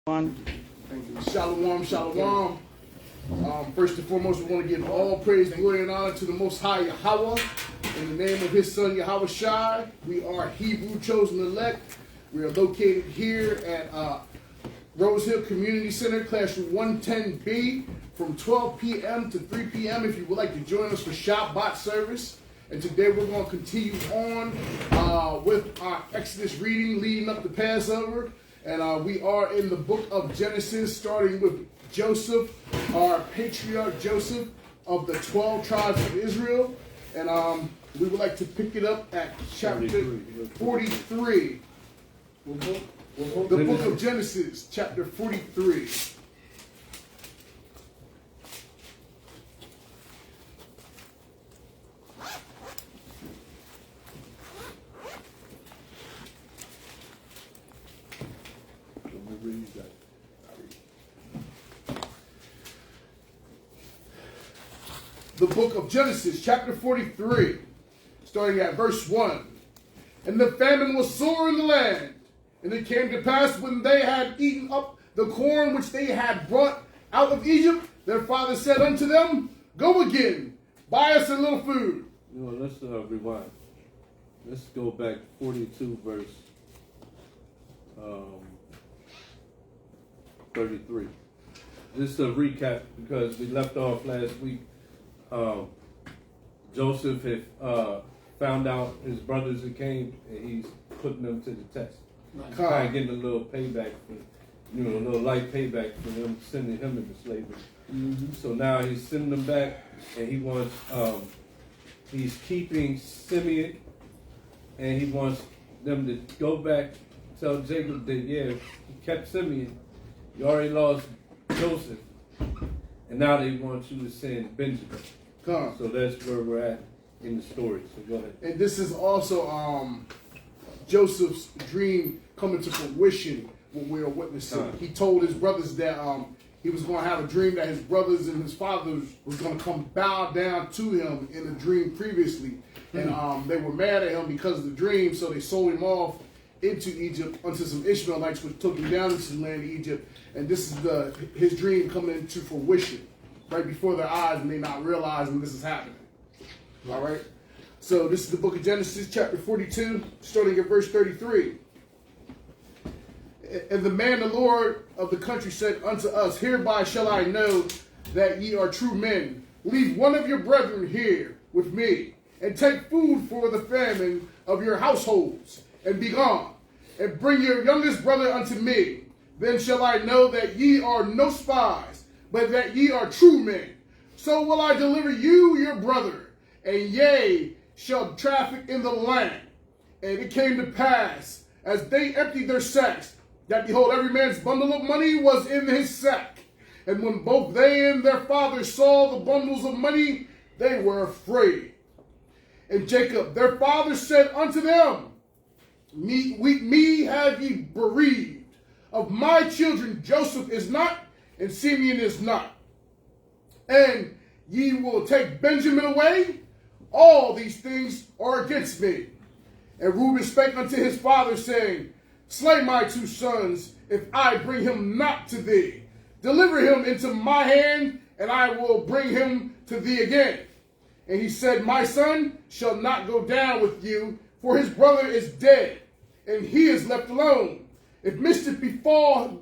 Thank you. Shalom, shalom. First and foremost, we want to give all praise, glory, and honor to the Most High Yahweh. In the name of His Son, Yahweh Shai, we are Hebrew chosen elect. We are located here at Rose Hill Community Center, classroom 110B, from 12 p.m. to 3 p.m. if you would like to join us for Shabbat service. And today we're going to continue on with our Exodus reading leading up to Passover. And we are in the book of Genesis, starting with Joseph, our patriarch Joseph of the 12 tribes of Israel. And we would like to pick it up at chapter 43. The book of Genesis, chapter 43. The book of Genesis, chapter 43, starting at verse 1. And the famine was sore in the land, and it came to pass when they had eaten up the corn which they had brought out of Egypt, their father said unto them, Go again, buy us a little food. You know, let's rewind. Let's go back 42 verse 33. This is a recap because we left off last week. Joseph had found out his brothers that came, and he's putting them to the test. Kind of getting a little payback, a little light payback for them sending him into slavery. Mm-hmm. So now he's sending them back, and he wants, he's keeping Simeon, and he wants them to go back, tell Jacob that, yeah, he kept Simeon, you already lost Joseph, and now they want you to send Benjamin. So that's where we're at in the story. So go ahead. And this is also Joseph's dream coming to fruition, what we're witnessing. He told his brothers that he was going to have a dream that his brothers and his fathers was going to come bow down to him in a dream previously. And they were mad at him because of the dream, so they sold him off into Egypt unto some Ishmaelites, which took him down into the land of Egypt. And this is his dream coming into fruition right before their eyes, and they not realizing this is happening. All right? So this is the book of Genesis, chapter 42, starting at verse 33. And the man, the Lord of the country, said unto us, Hereby shall I know that ye are true men. Leave one of your brethren here with me, and take food for the famine of your households, and be gone, and bring your youngest brother unto me. Then shall I know that ye are no spies, but that ye are true men. So will I deliver you your brother, and ye shall traffic in the land. And it came to pass, as they emptied their sacks, that behold, every man's bundle of money was in his sack. And when both they and their father saw the bundles of money, they were afraid. And Jacob, their father, said unto them, Me have ye bereaved. Of my children Joseph is not, and Simeon is not. And ye will take Benjamin away? All these things are against me. And Reuben spake unto his father, saying, Slay my two sons, if I bring him not to thee. Deliver him into my hand, and I will bring him to thee again. And he said, My son shall not go down with you, for his brother is dead, and he is left alone. If mischief befall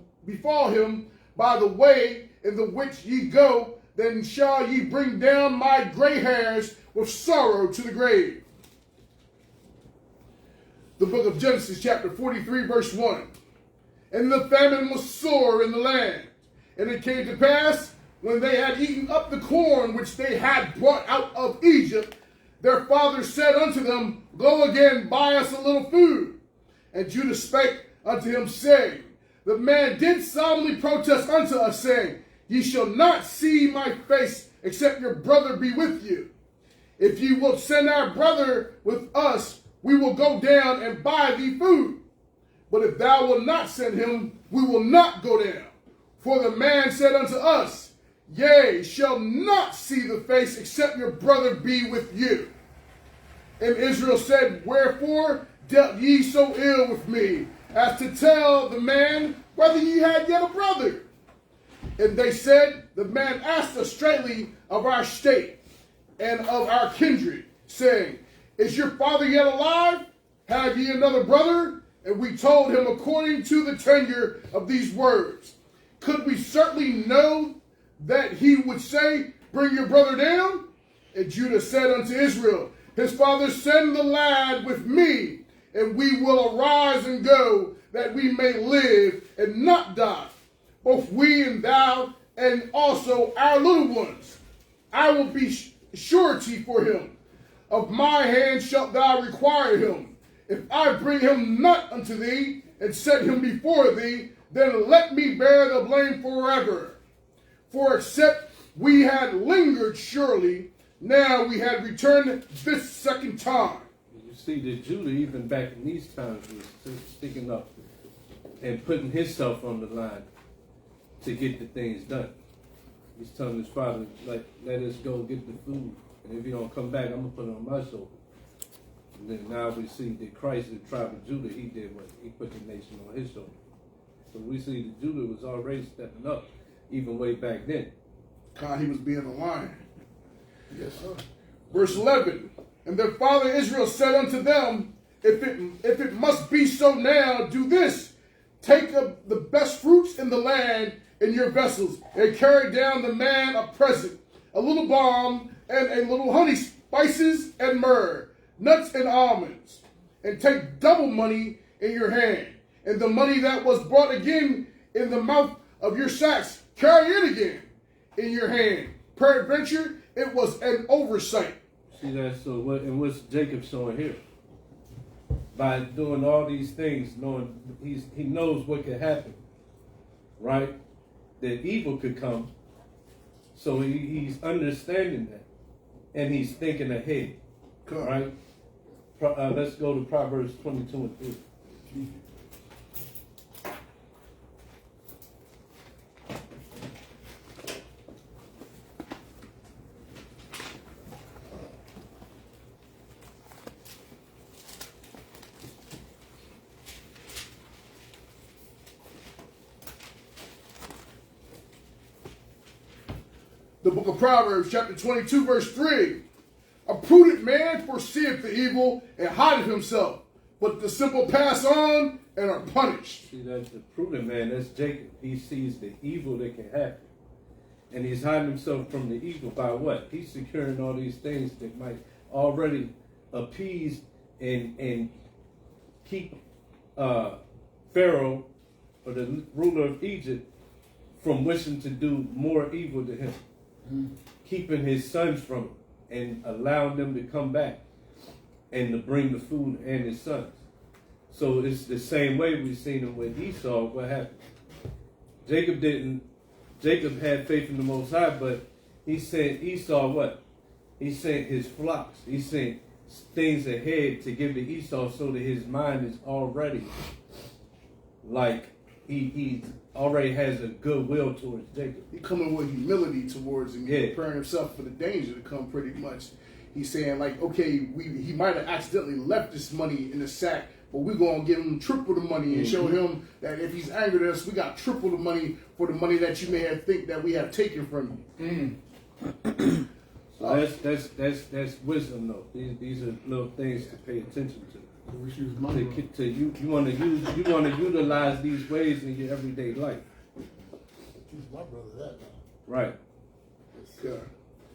him by the way in the which ye go, then shall ye bring down my gray hairs with sorrow to the grave. The book of Genesis, chapter 43, verse 1. And the famine was sore in the land, and it came to pass, when they had eaten up the corn which they had brought out of Egypt, their father said unto them, Go again, buy us a little food. And Judah spake unto him, saying, The man did solemnly protest unto us, saying, Ye shall not see my face, except your brother be with you. If ye will send our brother with us, we will go down and buy thee food. But if thou wilt not send him, we will not go down. For the man said unto us, Yea, shall not see the face, except your brother be with you. And Israel said, Wherefore dealt ye so ill with me, as to tell the man, whether ye had yet a brother. And they said, the man asked us straightly of our state and of our kindred, saying, is your father yet alive? Have ye another brother? And we told him according to the tenure of these words. Could we certainly know that he would say, bring your brother down? And Judah said unto Israel, his father, send the lad with me, and we will arise and go, that we may live and not die, both we and thou, and also our little ones. I will be surety for him. Of my hand shalt thou require him. If I bring him not unto thee, and set him before thee, then let me bear the blame forever. For except we had lingered surely, now we had returned this second time. You see that Judah, even back in these times, was sticking up and putting himself on the line to get the things done. He's telling his father, like, let us go get the food. And if you don't come back, I'm going to put it on my shoulder. And then now we see that Christ, the tribe of Judah, he did what? He put the nation on his shoulder. So we see that Judah was already stepping up, even way back then. God, he was being a lion. Yes, sir. Verse 11, and their father Israel said unto them, if it must be so now, do this. Take up the best fruits in the land in your vessels, and carry down the man a present, a little balm, and a little honey, spices and myrrh, nuts and almonds, and take double money in your hand, and the money that was brought again in the mouth of your sacks, carry it again in your hand. Peradventure, it was an oversight. See that? So what? And what's Jacob showing here? By doing all these things, knowing he knows what could happen, right? That evil could come. So he's understanding that, and he's thinking ahead, right? Let's go to Proverbs 22 and 3. The book of Proverbs, chapter 22, verse 3. A prudent man foreseeth the evil and hideth himself, but the simple pass on and are punished. See, that's the prudent man, that's Jacob. He sees the evil that can happen. And he's hiding himself from the evil by what? He's securing all these things that might already appease and keep Pharaoh, or the ruler of Egypt, from wishing to do more evil to him. Keeping his sons from him and allowing them to come back and to bring the food and his sons. So it's the same way we've seen him with Esau. What happened? Jacob had faith in the Most High, but he sent Esau what? He sent his flocks. He sent things ahead to give to Esau so that his mind is already like he already has a goodwill towards Jacob. He coming with humility towards him, preparing himself for the danger to come pretty much. He's saying like, okay, he might have accidentally left this money in the sack, but we're going to give him triple the money and show him that if he's angered at us, we got triple the money for the money that you may have think that we have taken from you. So that's wisdom though. These are little things to pay attention to. You want to utilize these ways in your everyday life. My brother, that. Right. Yeah.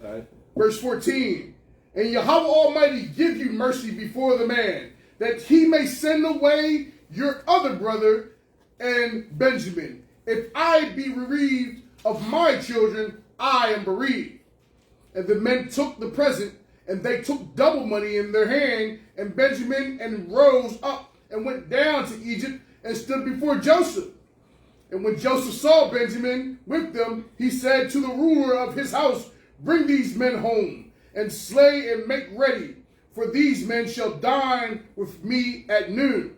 All right. Verse 14. And Yahweh Almighty give you mercy before the man, that he may send away your other brother and Benjamin. If I be bereaved of my children, I am bereaved. And the men took the present, and they took double money in their hand, and Benjamin, and rose up and went down to Egypt and stood before Joseph. And when Joseph saw Benjamin with them, he said to the ruler of his house, bring these men home, and slay and make ready, for these men shall dine with me at noon.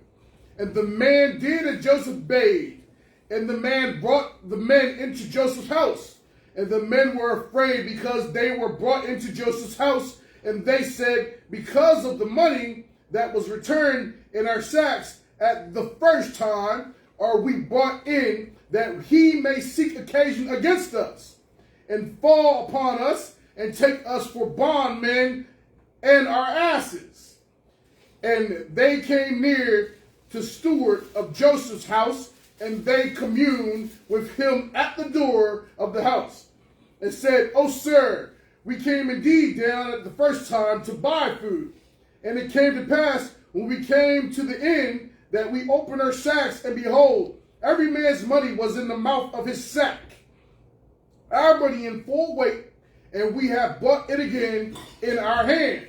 And the man did as Joseph bade, and the man brought the men into Joseph's house. And the men were afraid because they were brought into Joseph's house, and they said, because of the money that was returned in our sacks at the first time, are we brought in, that he may seek occasion against us, and fall upon us, and take us for bondmen and our asses? And they came near to steward of Joseph's house, and they communed with him at the door of the house, and said, O sir, we came indeed down at the first time to buy food. And it came to pass, when we came to the inn, that we opened our sacks, and behold, every man's money was in the mouth of his sack, our money in full weight, and we have bought it again in our hand.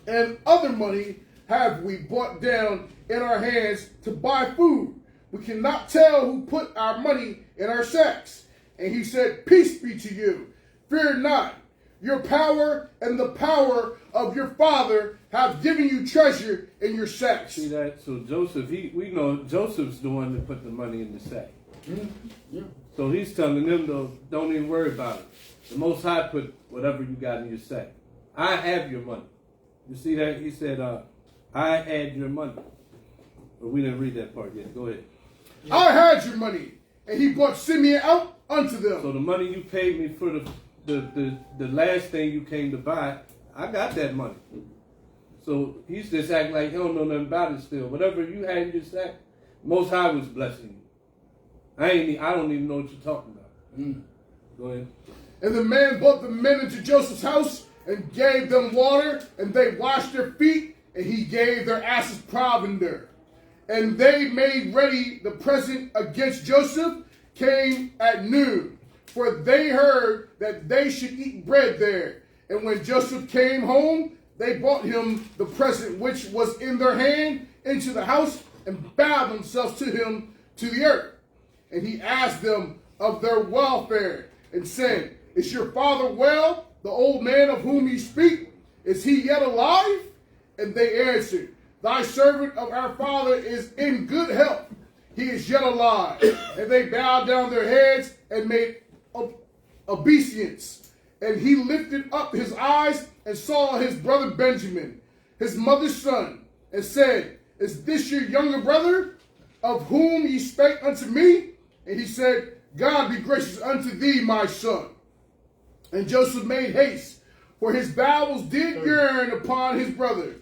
And other money have we brought down in our hands to buy food. We cannot tell who put our money in our sacks. And he said, Peace be to you. Fear not. Your power and the power of your father have given you treasure in your sacks. See that? So Joseph, we know Joseph's the one that put the money in the sack. Mm-hmm. Yeah. So he's telling them, don't even worry about it. The Most High put whatever you got in your sack. I have your money. You see that? He said, I had your money. But we didn't read that part yet. Go ahead. Yeah. I had your money, and he brought Simeon out unto them. So the money you paid me for the last thing you came to buy, I got that money. So he's just acting like he don't know nothing about it still. Whatever you had in your sack, Most High was blessing you. I don't even know what you're talking about. Mm. Go ahead. And the man brought the men into Joseph's house and gave them water, and they washed their feet, and he gave their asses provender. And they made ready the present against Joseph, came at noon, for they heard that they should eat bread there. And when Joseph came home, they brought him the present which was in their hand into the house, and bowed themselves to him to the earth. And he asked them of their welfare, and said, Is your father well, the old man of whom you speak? Is he yet alive? And they answered, Thy servant of our father is in good health. He is yet alive. And they bowed down their heads and made obeisance. And he lifted up his eyes and saw his brother Benjamin, his mother's son, and said, Is this your younger brother, of whom ye spake unto me? And he said, God be gracious unto thee, my son. And Joseph made haste, for his bowels did yearn upon his brother.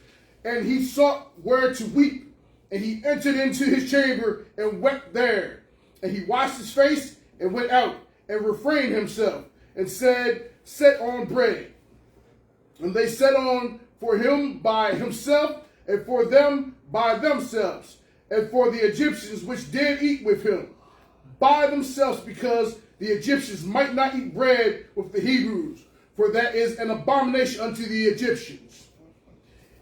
And he sought where to weep. And he entered into his chamber and wept there. And he washed his face and went out and refrained himself and said, Set on bread. And they set on for him by himself, and for them by themselves, and for the Egyptians which did eat with him by themselves, because the Egyptians might not eat bread with the Hebrews, for that is an abomination unto the Egyptians.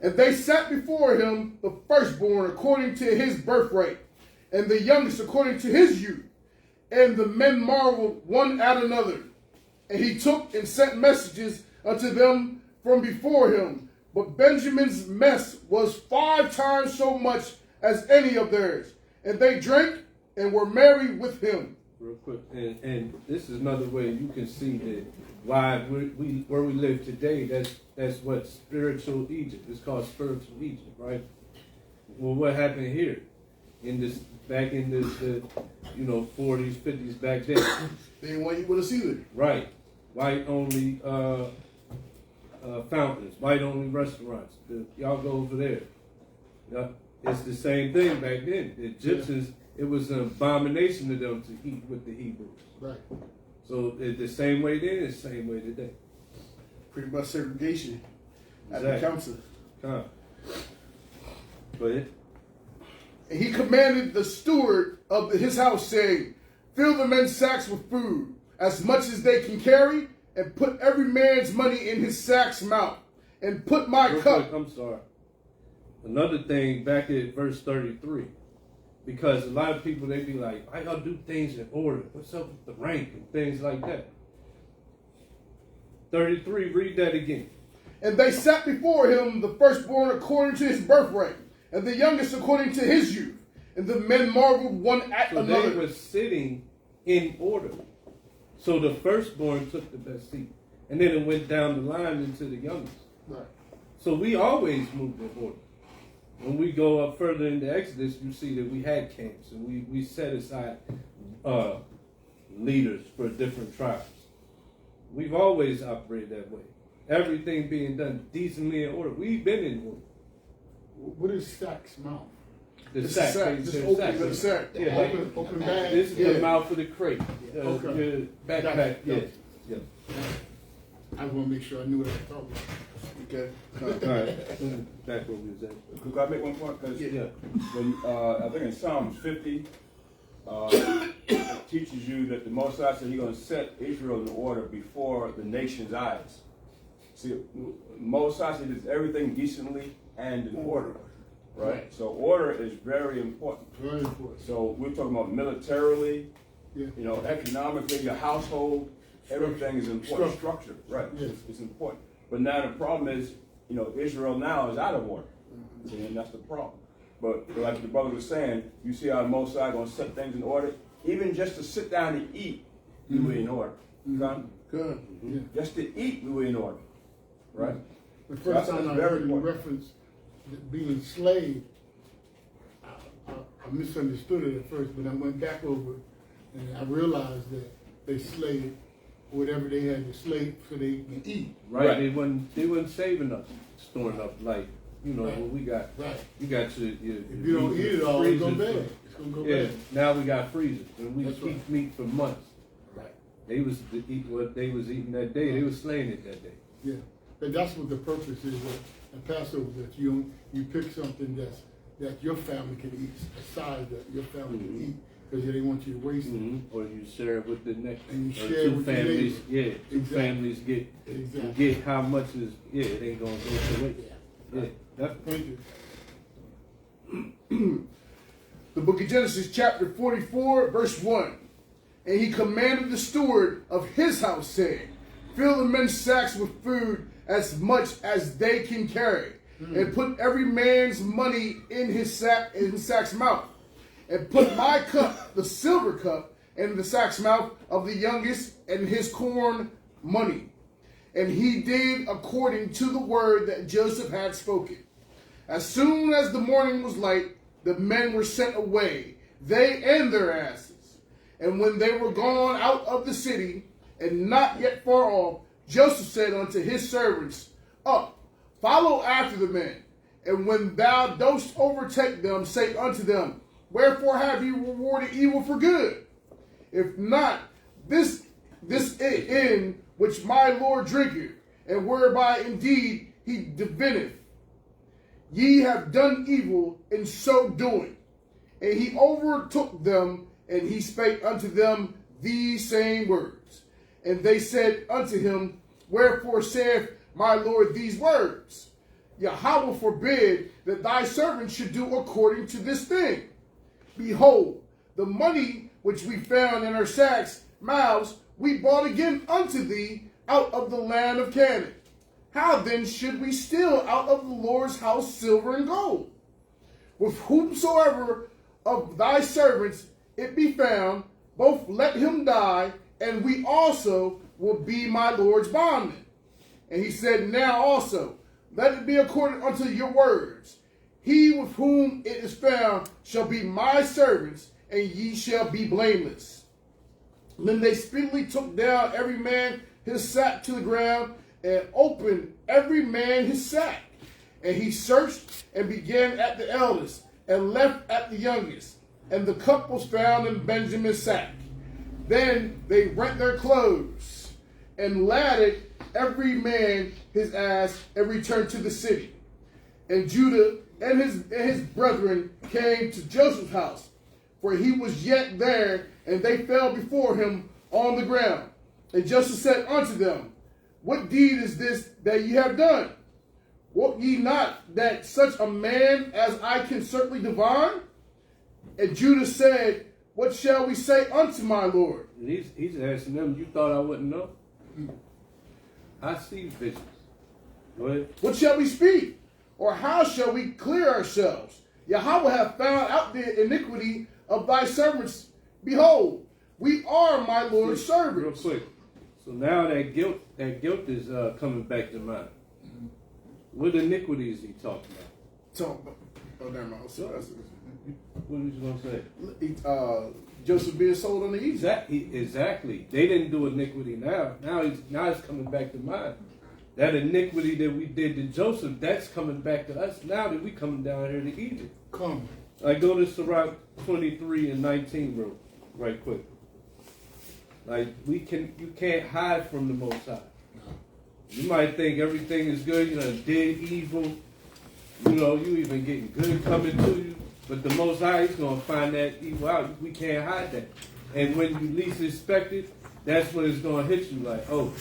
And they sat before him the firstborn according to his birthright, and the youngest according to his youth. And the men marveled one at another. And he took and sent messages unto them from before him. But Benjamin's mess was 5 times so much as any of theirs. And they drank and were merry with him. Real quick, and this is another way you can see that why where we live today, that's what spiritual Egypt. It's called spiritual Egypt, right? Well, what happened here back in the 40s, 50s back then? They didn't want you with us either. Right. White only fountains, white only restaurants. Y'all go over there. Yeah, it's the same thing back then. The Egyptians, it was an abomination to them to eat with the Hebrews. Right. So it's the same way then, it's the same way today. Pretty much segregation at Exactly. the council. Go ahead. And he commanded the steward of his house, saying, Fill the men's sacks with food, as much as they can carry, and put every man's money in his sack's mouth, and put my Real cup. quick, I'm sorry. Another thing back at verse 33, because a lot of people, they be like, why y'all do things in order? What's up with the rank and things like that? 33, read that again. And they sat before him the firstborn according to his birthright, and the youngest according to his youth. And the men marveled one at another. They were sitting in order. So the firstborn took the best seat. And then it went down the line into the youngest. Right. So we always moved in order. when we go up further into Exodus, you see that we had camps and we set aside leaders for different tribes. We've always operated that way. Everything being done decently in order. We've been in order. What is sack's mouth? The sack. Just open the sack. Yeah, Open bag. this is the mouth of the crate. Okay. The backpack. Gotcha. Yeah. I want to make sure I knew what I was talking about. Okay. All right. Back where we was at. Could I make one point? Because Yeah. when I think in Psalms 50, it teaches you that the Most High said He's going to set Israel in order before the nation's eyes. See, Most High said it's everything decently and in order, right? So order is very important. Very important. So we're talking about militarily, Yeah. you know, economically, your household, everything is important. Structure, right? Yeah. It's important. But now the problem is, you know, Israel now is out of order, and that's the problem. But like the brother was saying, you see how Most High going to set things in order. Even just to sit down and eat, we were in order. Good. Yeah. Just to eat, we were in order, right? The first time I very heard you important. reference being slave, I misunderstood it at first, but I went back over it and I realized that they slaved whatever they had to slave so they can eat. Right. They wasn't saving up, storing up like, you know, what we got. Right. You got your If you don't eat it all, it's gonna go bad. It's gonna go Yeah. bad. Now we got freezers and we That's keep right. meat for months. Right. They was to eat what they was eating that day. They was slaying it that day. Yeah. But that's what the purpose is of Passover, that you pick something that your family can eat, a size that your family can eat, because they didn't want you to waste it. Or you share it with the next. And you or share two with your families. neighbor. Yeah, two Exactly. families get how much is. Yeah, it ain't gonna go to waste. Yeah, that's Thank you. The book of Genesis, chapter 44, verse 1. And he commanded the steward of his house, saying, fill the men's sacks with food as much as they can carry, and put every man's money in his sack's mouth, and put my cup, the silver cup, in the sack's mouth of the youngest, and his corn money. And he did according to the word that Joseph had spoken. As soon as the morning was light, the men were sent away, they and their asses. And when they were gone out of the city, and not yet far off, Joseph said unto his servants, up, follow after the men. And when thou dost overtake them, say unto them, wherefore have you rewarded evil for good? If not, this in which my Lord drinketh, and whereby indeed he divineth. Ye have done evil in so doing. And he overtook them, and he spake unto them these same words. And they said unto him, wherefore saith my Lord these words? Yahweh forbid that thy servant should do according to this thing. Behold, the money which we found in our sacks' mouths, we brought again unto thee out of the land of Canaan. How then should we steal out of the Lord's house silver and gold? With whomsoever of thy servants it be found, both let him die, and we also will be my Lord's bondmen. And he said, now also, let it be according unto your words. He with whom it is found shall be my servants, and ye shall be blameless. Then they speedily took down every man his sack to the ground, and opened every man his sack. And he searched and began at the eldest, and left at the youngest. And the cup was found in Benjamin's sack. Then they rent their clothes, and ladded every man his ass, and returned to the city. And Judah and his brethren came to Joseph's house, for he was yet there, and they fell before him on the ground. And Joseph said unto them, what deed is this that ye have done? Wot ye not that such a man as I can certainly divine? And Judah said, what shall we say unto my Lord? And he's asking them, you thought I wouldn't know? I see visions. Go ahead. What shall we speak? Or how shall we clear ourselves? Yahweh hath found out the iniquity of thy servants. Behold, we are my Lord's servants. Real quick. So now that guilt is coming back to mind. What iniquities he talking about? So, Oh, never mind. So that's What was you gonna say? Joseph being sold unto Egypt. Exactly. They didn't do iniquity now. Now it's coming back to mind. That iniquity that we did to Joseph, that's coming back to us now that we coming down here to Egypt. Come. Like go to Sirach 23 and 19 right quick. Like you can't hide from the Most High. You might think everything is good, did evil, you even getting good coming to you, but the Most High is gonna find that evil out. We can't hide that. And when you least expect it, that's when it's gonna hit you like, oh,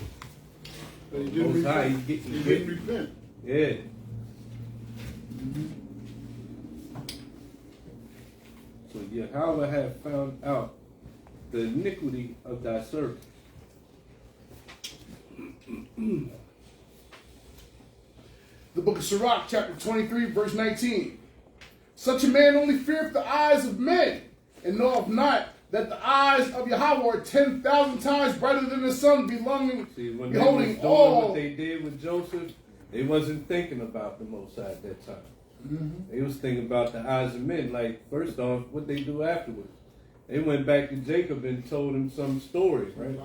But he didn't Most High, repent. He didn't repent. Yeah. So Yahweh have found out the iniquity of thy servant. The book of Sirach, chapter 23, verse 19. Such a man only feareth the eyes of men, and knoweth not that the eyes of Yahweh are 10,000 times brighter than the sun, beholding all. What they did with Joseph, they wasn't thinking about the Most High at that time. Mm-hmm. They was thinking about the eyes of men. Like, first off, what they do afterwards. They went back to Jacob and told him some stories, right?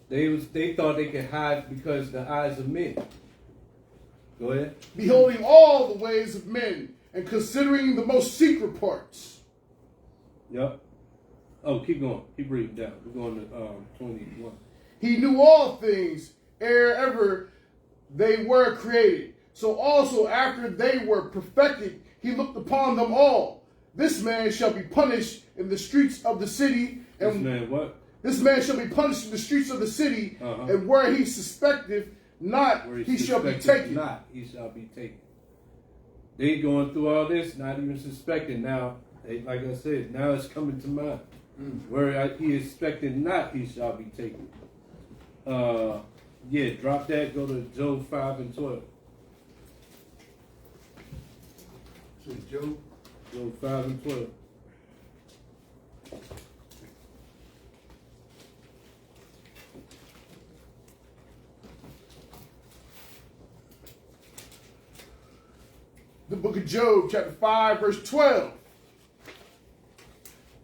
They thought they could hide because the eyes of men. Go ahead. Beholding all the ways of men, and considering the most secret parts. Yep. Oh, keep going. Keep reading down. We're going to 21. He knew all things ere ever they were created. So also after they were perfected, he looked upon them all. This man shall be punished in the streets of the city. And This man what? This man shall be punished in the streets of the city, and where he suspecteth not, he shall be taken. Not, he shall be taken. They going through all this, not even suspecting. Now, like I said, now it's coming to mind. Where he expected not, he shall be taken. Yeah, drop that. Go to Job 5 and 12. So Job. Job 5 and 12. The book of Job, chapter 5, verse 12.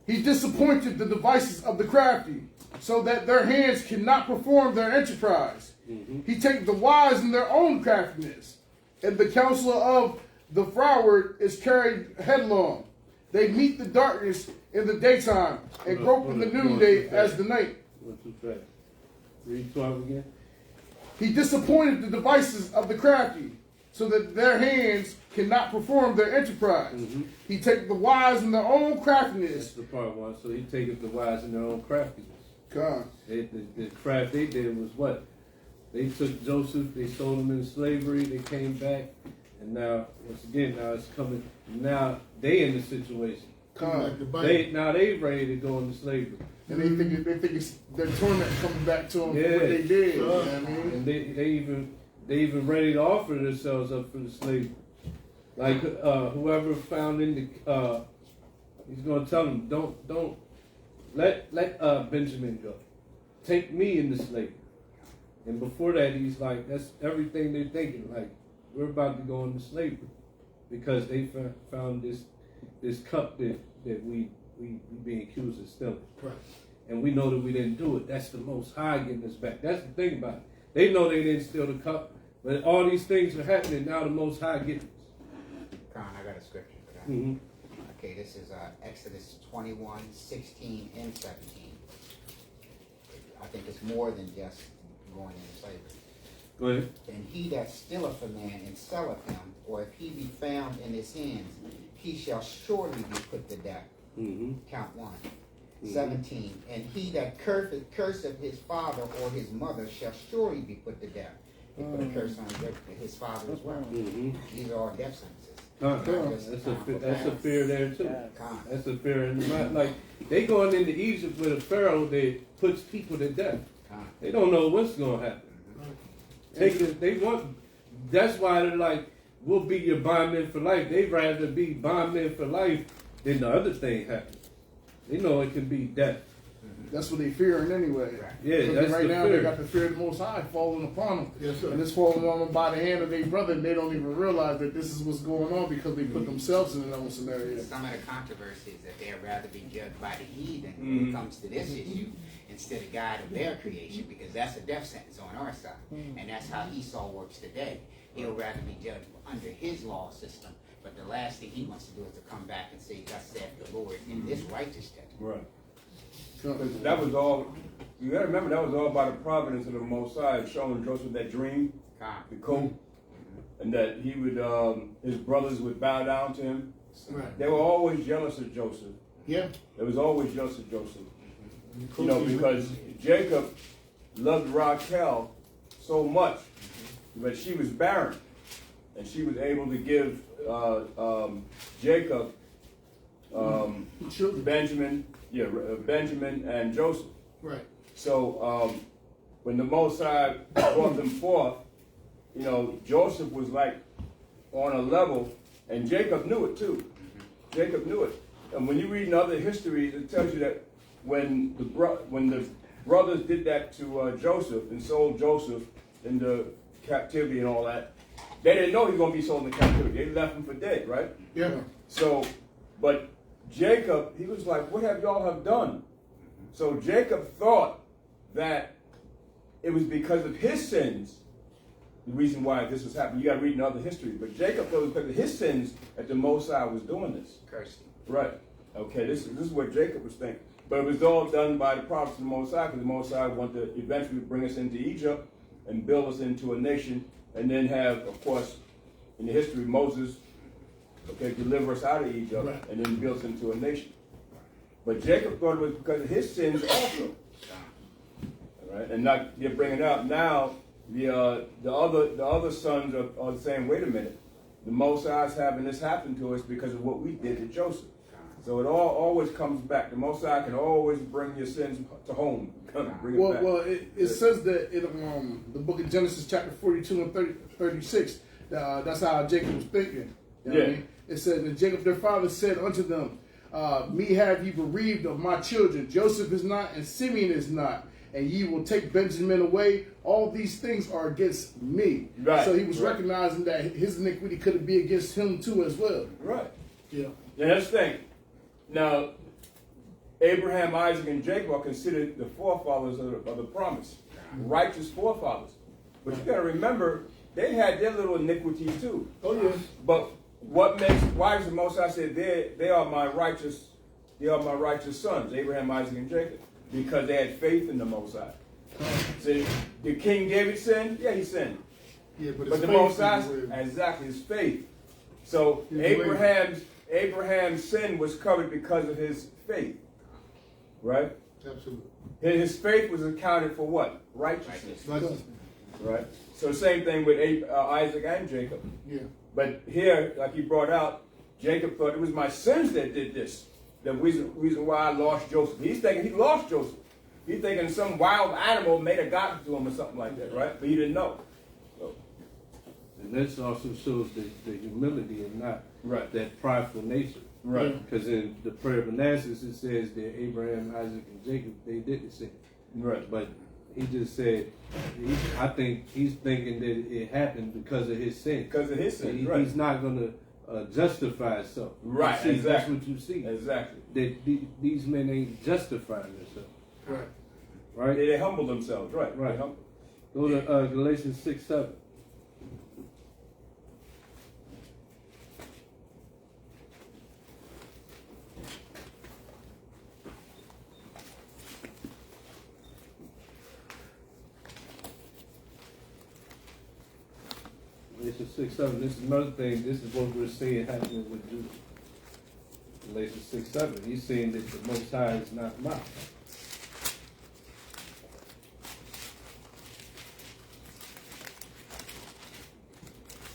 He disappointed the devices of the crafty, so that their hands cannot perform their enterprise. He taketh the wise in their own craftiness, and the counselor of the froward is carried headlong. They meet the darkness in the daytime, and grope in the noonday as the night. Too fast. Read 12 again. He disappointed the devices of the crafty, so that their hands cannot perform their enterprise. He taketh the wise in their own craftiness. That's the part one. So he taketh the wise in their own craftiness. God. The craft they did was what? They took Joseph, they sold him into slavery, they came back, and now, once again, now it's coming, now they in the situation. They ready to go into slavery. And they think it's their torment coming back to them for what they did. You know what I mean? And they even ready to offer themselves up for the slavery. Like whoever found in the he's gonna tell them, don't let Benjamin go. Take me into slavery. And before that he's like, that's everything they're thinking, like, we're about to go into slavery. Because they found this cup that we being accused of stealing. Right. And we know that we didn't do it. That's the Most High getting us back. That's the thing about it. They know they didn't steal the cup, but all these things are happening now. The Most High getting us. Con, I got a scripture for that. Okay, this is Exodus 21, 16, and 17. I think it's more than just going into slavery. Go ahead. And he that stealeth a man and selleth him, or if he be found in his hands, he shall surely be put to death. Count 1. 17. And he that curseth his father or his mother shall surely be put to death. He put a curse on his father as well. These are all death sentences. That's a fear there too. That's a fear in the mind. Like, they going into Egypt with a pharaoh that puts people to death. They don't know what's going to happen. They want. That's why they're like, we'll be your bondmen for life. They'd rather be bondmen for life than the other thing happen. They know it can be death. that's what they fearing anyway. Yeah, Because that's right the now fear. they got the fear of the Most High falling upon them. Yes, sir. And it's falling on them by the hand of their brother, and they don't even realize that this is what's going on because they put themselves in another scenario. Some of the controversies that they'd rather be judged by the heathen when it comes to this issue instead of God of their creation, because that's a death sentence on our side. And that's how Esau works today. He'll rather be judged under his law system, but the last thing he wants to do is to come back and say, thus saith the Lord in this righteous judgment. Right. So, That was all, you gotta remember, that was all by the providence of the Most High, showing Joseph that dream, the coat, and that he would, his brothers would bow down to him. Right. They were always jealous of Joseph. Yeah. They was always jealous of Joseph. You know, because Jacob loved Raquel so much, but she was barren, and she was able to give Jacob Benjamin, Benjamin and Joseph. Right. So when the Most High brought them forth, you know, Joseph was like on a level, and Jacob knew it too. Jacob knew it. And when you read in other histories, it tells you that when the brothers did that to Joseph and sold Joseph into captivity and all that, they didn't know he was going to be sold into captivity. They left him for dead, right? Yeah. So, but Jacob, he was like, what have y'all have done? So Jacob thought that it was because of his sins, the reason why this was happening. You got to read in other history. But Jacob thought it was because of his sins that the Most High was doing this. Cursed him. Right. Okay, this is what Jacob was thinking. But it was all done by the prophets of the Most High, because the Most High wanted to eventually bring us into Egypt and build us into a nation, and then have, of course, in the history, Moses, okay, deliver us out of Egypt, Right. and then build us into a nation. But Jacob thought it was because of his sins also. All right, and not you're bringing out now the other sons are saying, wait a minute, the Most High is having this happen to us because of what we did to Joseph. So it always comes back. The Most High can always bring your sins to home. Bring it back. Well, it says that in the book of Genesis, chapter 42 and 36, that's how Jacob was thinking. You know what I mean? It said, and Jacob their father said unto them, me have ye bereaved of my children. Joseph is not, and Simeon is not. And ye will take Benjamin away. All these things are against me. Right. So he was recognizing that his iniquity could be against him too as well. Right. Yeah. And that's the thing. Now, Abraham, Isaac, and Jacob are considered the forefathers of the promise, righteous forefathers. But you got to remember, they had their little iniquities too. Oh yes. But why does the Most High say they are my righteous sons, Abraham, Isaac, and Jacob? Because they had faith in the Most High. See, did King David sin? Yeah, he sinned. Yeah, but the Most High, exactly, his faith. So Abraham's sin was covered because of his faith, right? Absolutely. His faith was accounted for what? Righteousness. Right? So the same thing with Isaac and Jacob. Yeah. But here, like he brought out, Jacob thought it was my sins that did this. The reason why I lost Joseph. He's thinking he lost Joseph. He's thinking some wild animal made a god to him or something like that, right? But he didn't know. So. And this also shows the humility and not that prideful nature. Right. Because in the prayer of Manasseh, it says that Abraham, Isaac, and Jacob, they didn't sin. Right. But he just said, I think he's thinking that it happened because of his sin. Because of his sin, right. He's not going to justify himself. Right, exactly. exactly. That's what you see. Exactly. That these men ain't justifying themselves. Right. Right? They humble themselves, right. Right. They humble. Go to Galatians 6:7. Galatians 6:7. This is another thing. This is what we're seeing happening with Judah. Galatians 6:7. He's saying that the Most High is not mocked.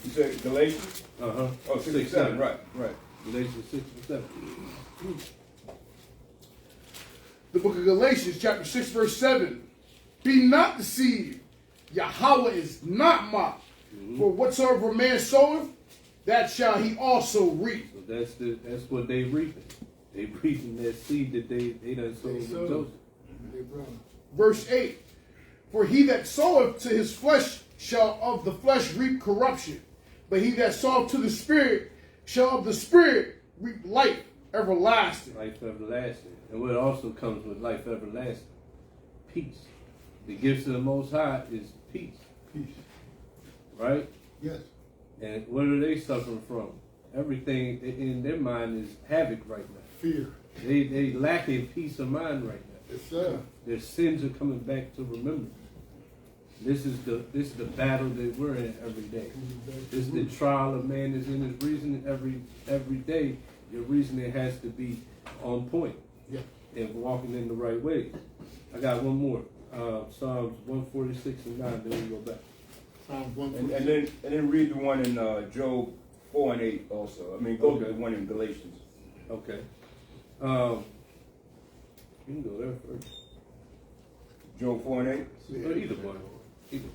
You said Galatians? Uh-huh. Oh, 6 7. Right. Galatians 6 and 7. The book of Galatians, chapter 6, verse 7. Be not deceived. Yahweh is not mocked. For whatsoever a man soweth, that shall he also reap. So that's what they reaping. They reaping that seed that they done sowed with Joseph. Verse 8. For he that soweth to his flesh shall of the flesh reap corruption, but he that soweth to the Spirit shall of the Spirit reap life everlasting. Life everlasting. And what also comes with life everlasting? Peace. The gifts of the Most High is peace. Peace. Right? Yes. And what are they suffering from? Everything in their mind is havoc right now. Fear. They lacking peace of mind right now. Yes, sir. Their sins are coming back to remember. This is the battle that we're in every day. This is the trial of man is in his reasoning every day. Your reasoning has to be on point. Yeah. And walking in the right way. I got one more. Psalms 146 and 9. Then we go back. Psalms And 146. then read the one in Job 4 and 8 also. I mean, go to Okay. the one in Galatians. Okay. You can go there first. Job 4 and 8. Or either one. Either one.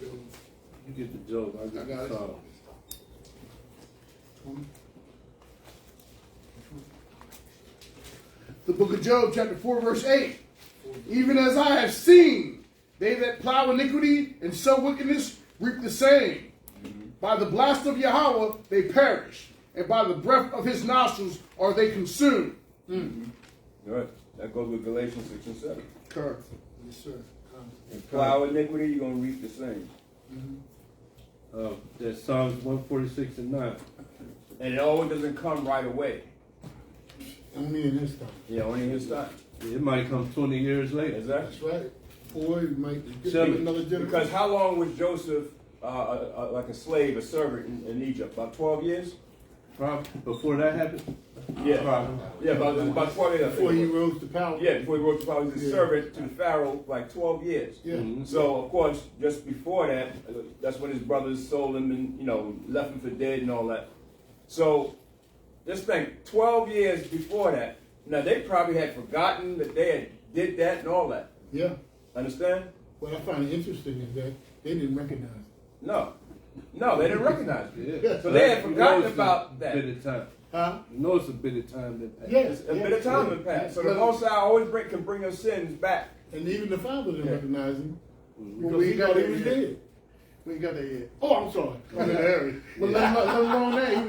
You get the Job. I I get got the it. Psalm. 20. The book of Job, chapter 4, verse 8. Even as I have seen, they that plow iniquity and sow wickedness reap the same. By the blast of Yahweh they perish, and by the breath of his nostrils are they consumed. Right. That goes with Galatians 6 and 7. Correct. Yes, sir. And plow iniquity, you're going to reap the same. That's Psalms 146 and 9. And it always doesn't come right away. Only in his time. Yeah, only in his time. It might come 20 years later. Exactly. That's right. Or you might get Tell me. another generation. Because how long was Joseph like a slave, a servant in Egypt? About 12 years? Probably before that happened. Yeah. Probably. Yeah, about 12 years. Before he rose to power. Yeah, before he rose to power, he was a Yeah. servant to the Pharaoh like 12 years. Yeah. Mhm. So, of course, just before that, that's when his brothers sold him and, left him for dead and all that. So, just think, 12 years before that, now they probably had forgotten that they had did that and all that. Yeah. Understand? What I find interesting is that they didn't recognize it. No, they didn't recognize it. Yeah. So they had You forgotten know it's about a that. bit of time. Huh? You know it's a bit of time that passed. Yes. A bit of time had passed. So the Most High always can bring us sins back. And even the father didn't Yeah. recognize him Mhm. because we he got thought he that was yet. dead. We ain't got that yet. Oh, I'm sorry. But let alone that,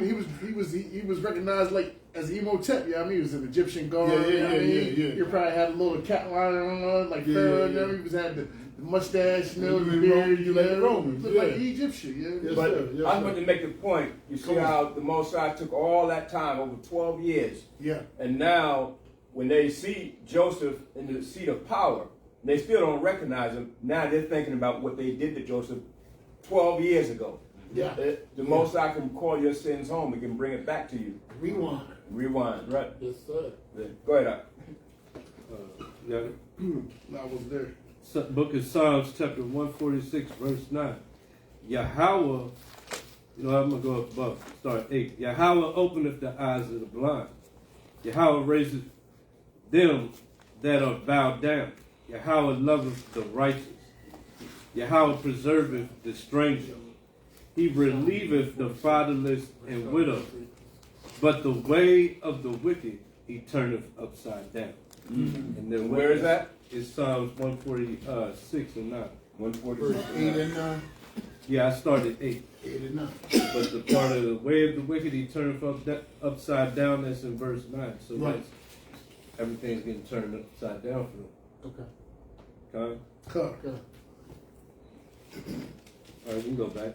he was recognized like as Emotep. Yeah, I mean, he was an Egyptian guard. Yeah, you know what I mean? yeah. He probably had a little cat line on, like Yeah, Pharaoh. yeah. He was had the mustache, You the in beard, Rome, you like the Romans, looked like yeah. the Egyptian. Yeah, Yes, But sir. Yes, I'm sir. going to make the point. You see Come on. how the Most High took all that time, over 12 years. Yeah. And now, when they see Joseph in the seat of power, they still don't recognize him. Now they're thinking about what they did to Joseph 12 years ago. Yeah. The Most High can call your sins home. He can bring it back to you. Rewind. Rewind, right? Yes, sir. Yeah. Go ahead, Doc. Yeah. no, I was there. Book of Psalms, chapter 146, verse 9. Yahweh, I'm going to go up above, start 8. Yahweh openeth the eyes of the blind. Yahweh raiseth them that are bowed down. Yahweh loveth the righteous. Yahweh preserveth the stranger. He relieveth the fatherless and widow. But the way of the wicked he turneth upside down. And then Where is that? It's Psalms 146 and 9. 146. Verse 8 and 9. Yeah, I started 8. 8 and 9. But the part of the way of the wicked he turneth upside down, that's in verse 9. So Right. that's everything's getting turned upside down for them. Okay. Okay? Cut. Okay. All right, we can go back.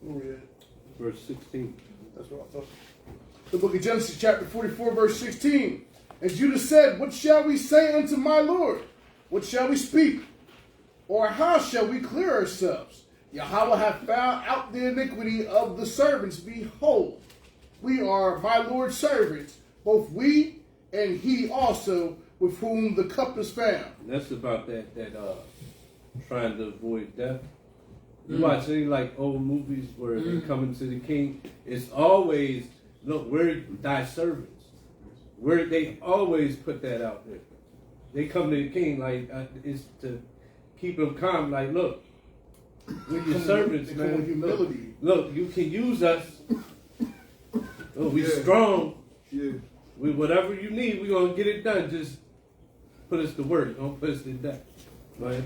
Where we at? Verse 16. That's what I thought. The book of Genesis, chapter 44, verse 16. And Judah said, what shall we say unto my Lord? What shall we speak? Or how shall we clear ourselves? Yahweh hath found out the iniquity of the servants. Behold, we are my Lord's servants, both we and he also with whom the cup is found. And that's about that trying to avoid death. You watch any like old movies where they coming to the king, it's always, look, we're thy servants. Where they always put that out there. They come to the king like it's to keep him calm. Like, look, We're your servants, They come with man. humility. Look, you can use us. Oh, we Yeah. strong. Yeah. We whatever you need, we're gonna get it done. Just put us to work. Don't put us to death. Right?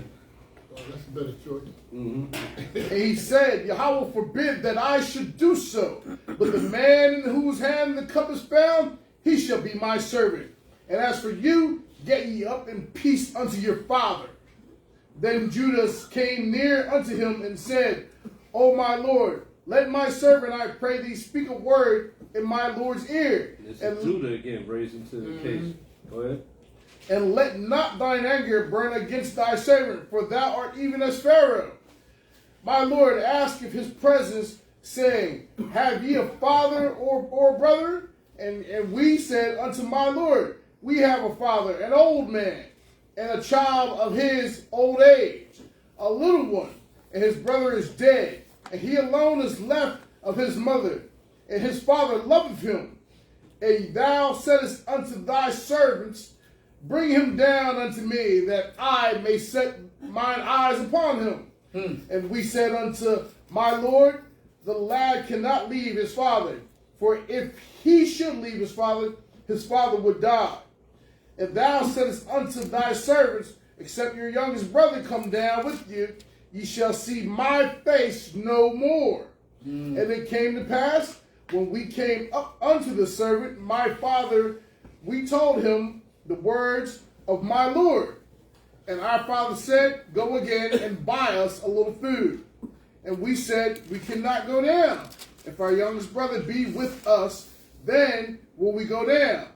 Oh, that's a better choice. Mm-hmm. And he said, Yahweh forbid that I should do so. But the man in whose hand the cup is found, he shall be my servant. And as for you, get ye up in peace unto your father. Then Judas came near unto him and said, O my Lord, let my servant, I pray thee, speak a word in my Lord's ear. This is Judah again, raising to the occasion. Go ahead. And let not thine anger burn against thy servant, for thou art even as Pharaoh. My Lord asked of his presence, saying, Have ye a father or brother? And we said unto my Lord, We have a father, an old man, and a child of his old age, a little one, and his brother is dead, and he alone is left of his mother, and his father loveth him. And thou saidest unto thy servants, Bring him down unto me, that I may set mine eyes upon him. And we said unto my Lord, The lad cannot leave his father, for if he should leave his father would die. And thou saidest unto thy servants, Except your youngest brother come down with you, ye shall see my face no more. And it came to pass, when we came up unto the servant, my father, we told him the words of my Lord. And our father said, Go again and buy us a little food. And we said, We cannot go down. If our youngest brother be with us, then will we go down.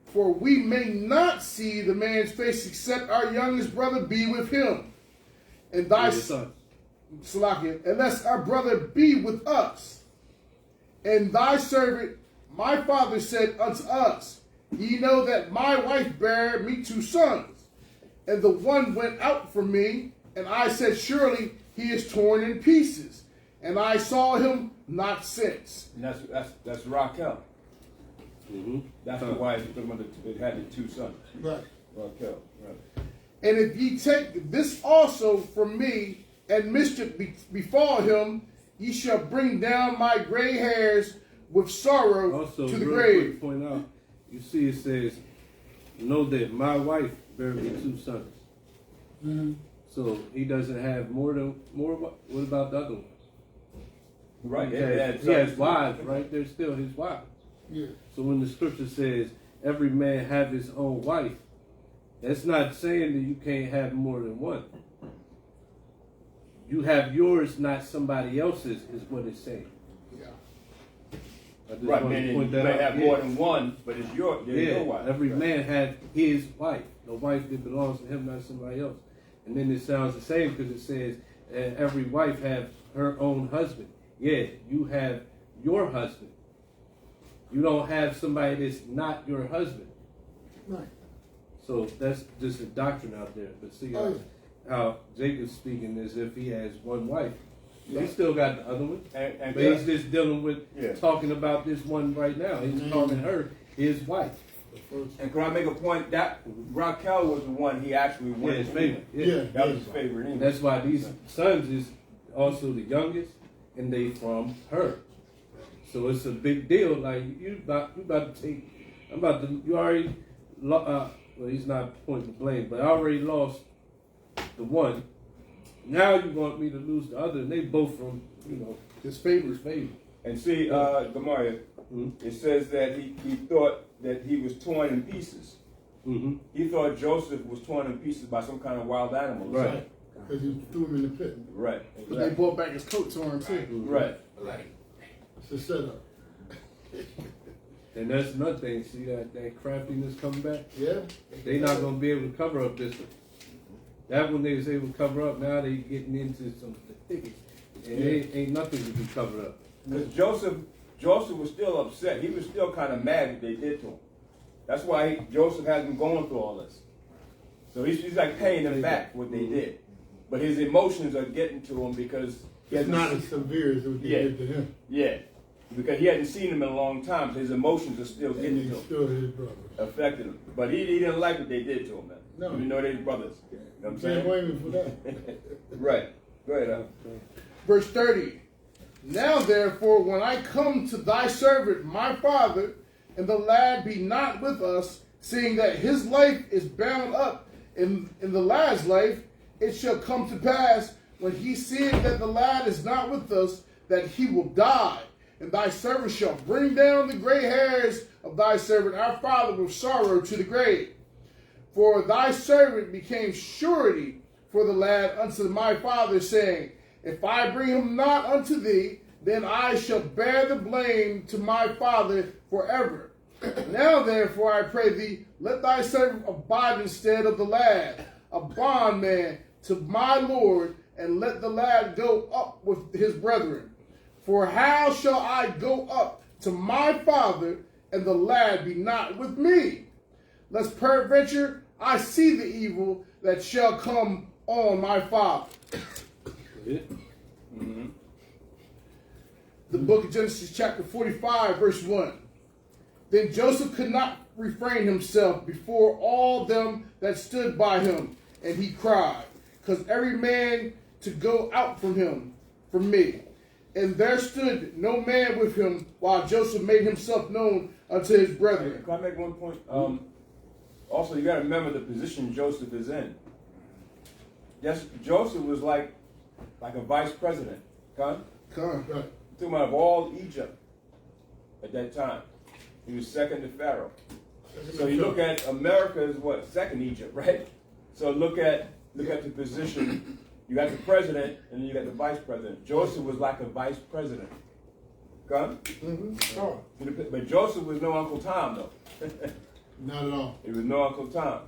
For we may not see the man's face except our youngest brother be with him. And thy son, Salakia, unless our brother be with us. And thy servant, my father, said unto us, Ye know that my wife bare me 2 sons, and the one went out from me, and I said, Surely he is torn in pieces, and I saw him not since. And that's Raquel. Mm-hmm. That's the wife that had the 2 sons. Right. Raquel. Right. And if ye take this also from me, and mischief befall him, ye shall bring down my gray hairs with sorrow Also, to the real grave. quick point out, you see it says, Know that my wife bare me 2 sons. Mm-hmm. So he doesn't have more. What about the other ones? Right. He has wives, right? They're still his wives. Yeah. So when the scripture says every man have his own wife, that's not saying that you can't have more than one. You have yours, not somebody else's, is what it's saying. Yeah. I just Right, wanted to meaning point you that may out. have more than one, but it's your wife. Every Right. man had his wife, the wife that belongs to him, not somebody else. And then it sounds the same because it says every wife have her own husband. Yeah, you have your husband. You don't have somebody that's not your husband. Right. So that's just a doctrine out there. But see how Jacob's speaking as if he has one wife. He still got the other one. And But he's just dealing with talking about this one right now. He's calling her his wife. And can I make a point? That Raquel was the one he actually went his to. favorite. Yeah. That was his favorite. Anyway. That's why these sons is also the youngest, and they from her. So it's a big deal. Like you about to take. You already. Well, he's not pointing the blame, but I already lost the one. Now you want me to lose the other, and they both from His favorite. his favorite. And see, Gamaliel, it says that he thought that he was torn in pieces. Mm-hmm. He thought Joseph was torn in pieces by some kind of wild animal. Right. Because you threw him in the pit. Right. But they brought back his coat to him too. Right. It's a setup. And that's another thing. See that craftiness coming back. Yeah. They not gonna be able to cover up this one. That one they was able to cover up. Now they getting into some thickets, and ain't nothing to be covered up. Because Joseph was still upset. He was still kind of mad what they did to him. That's why Joseph has been going through all this. So he's like paying them back what they did. But his emotions are getting to him because It's not as severe as what they did to him. Yeah. Because he hadn't seen him in a long time, so his emotions are still And getting to he's him. still his brother. Affected him. But he didn't like what they did to him, man. No. You know they're brothers. You know what I'm Can't saying? blame him for that. Right. Go ahead. Verse 30. Now therefore, when I come to thy servant, my father, and the lad be not with us, seeing that his life is bound up in the lad's life, it shall come to pass, when he seeth that the lad is not with us, that he will die. And thy servant shall bring down the gray hairs of thy servant, our father, with sorrow to the grave. For thy servant became surety for the lad unto my father, saying, if I bring him not unto thee, then I shall bear the blame to my father forever. Now therefore I pray thee, let thy servant abide instead of the lad, a bondman to my Lord, and let the lad go up with his brethren. For how shall I go up to my father, and the lad be not with me? Lest peradventure I see the evil that shall come on my father. Mm-hmm. The book of Genesis chapter 45, verse 1. Then Joseph could not refrain himself before all them that stood by him, and he cried, because every man to go out from me. And there stood no man with him, while Joseph made himself known unto his brethren. Can I make one point? Also, you got to remember the position Joseph is in. Yes, Joseph was like a vice president. Come. Talking about all Egypt at that time. He was second to Pharaoh. So you look at America as what? Second Egypt, right? So look at the position. You got the president and then you got the vice president. Joseph was like a vice president. Come? Mm-hmm. But Joseph was no Uncle Tom though. Not at all. He was no Uncle Tom.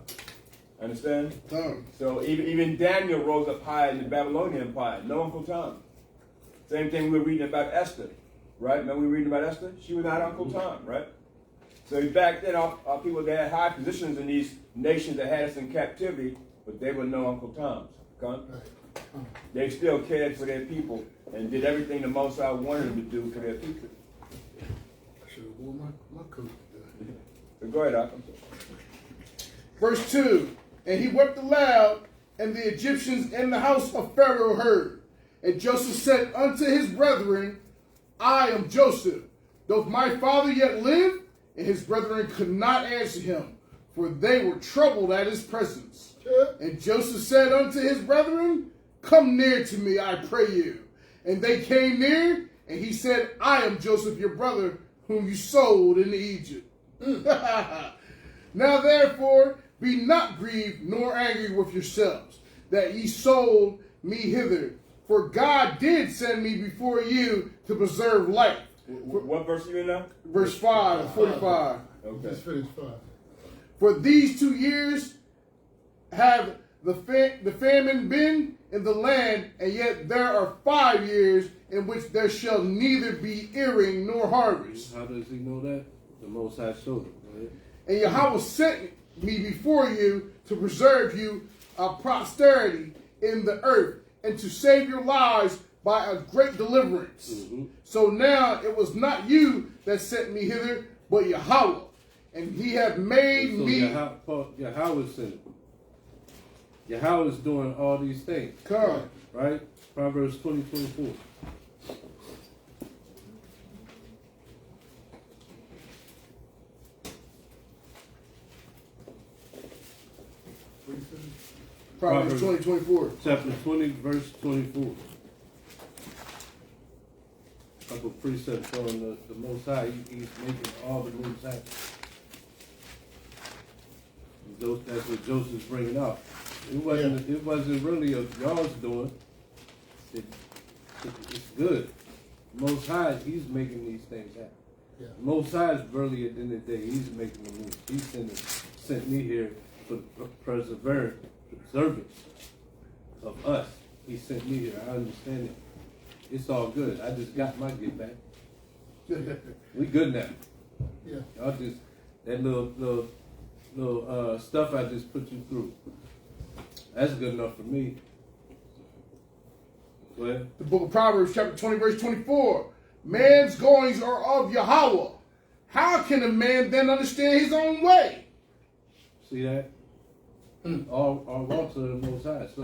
Understand? Tom. So even Daniel rose up high in the Babylonian Empire. No Uncle Tom. Same thing we were reading about Esther, right? Remember we were reading about Esther? She was not Uncle Tom, right? So back then, our people, they had high positions in these nations that had us in captivity, but they were no Uncle Toms. Come? They still cared for their people and did everything the Most High wanted them to do for their people. I should have worn my coat. So go ahead, Malcolm. Verse 2. And he wept aloud, and the Egyptians in the house of Pharaoh heard. And Joseph said unto his brethren, I am Joseph. Doth my father yet live? And his brethren could not answer him, for they were troubled at his presence. And Joseph said unto his brethren, come near to me, I pray you. And they came near, and he said, I am Joseph your brother, whom you sold into Egypt. Now therefore, be not grieved nor angry with yourselves, that ye sold me hither. For God did send me before you to preserve life. What verse are you in now? Verse 5, 45. Okay. Just finished 5. For these 2 years have the famine been in the land, and yet there are 5 years in which there shall neither be earing nor harvest. How does he know that? The Most High showed him. Right? And Yahweh sent me before you to preserve you a posterity in the earth, and to save your lives by a great deliverance. Mm-hmm. So now it was not you that sent me hither, but Yahweh. And he have made me... Yahweh sent him. Yahweh is doing all these things. Come. Right? Proverbs 20:24. Proverbs 20:24. Chapter 20, verse 24. A couple of precepts showing the Most High. He's making all the moves happen. That's what Joseph's bringing out. It wasn't really of y'all's doing. It's good. Most High, he's making these things happen. Yeah. Most High is really at the end of the day, he's making the moves. He sent me here for preservance of us. He sent me here. I understand it. It's all good. I just got my get back. We good now. Yeah. Y'all just that little stuff I just put you through. That's good enough for me. Go ahead. The book of Proverbs, chapter 20, verse 24. Man's goings are of Yahweh. How can a man then understand his own way? See that? all also the Most High. So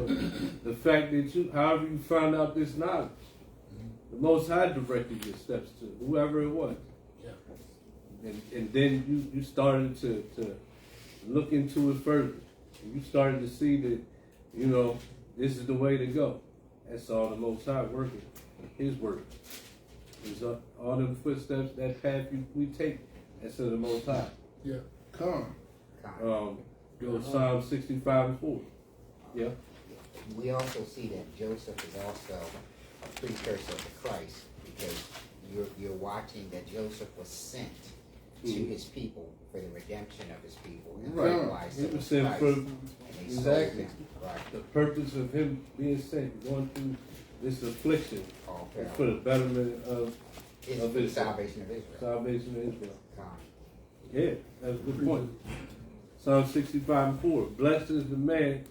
the fact that you, however you found out this knowledge, the Most High directed your steps to whoever it was. Yeah. And then you started to look into it further. And you started to see that, you know, this is the way to go. That's all the Most High working, His word. It's all them footsteps, that path we take, that's of the Most High. Yeah. Come. Go Psalm 65:4. Yeah. We also see that Joseph is also a precursor to Christ, because you're watching that Joseph was sent to his people for the redemption of his people, and Right. likewise He so was sent Christ, for and they sold exactly him. Right. the purpose of him being sent, going through this affliction, All is for the betterment of It's of for the Israel. salvation of Israel. Salvation of Israel. Come. Yeah, that's a good point. Psalm 65:4. Blessed is the man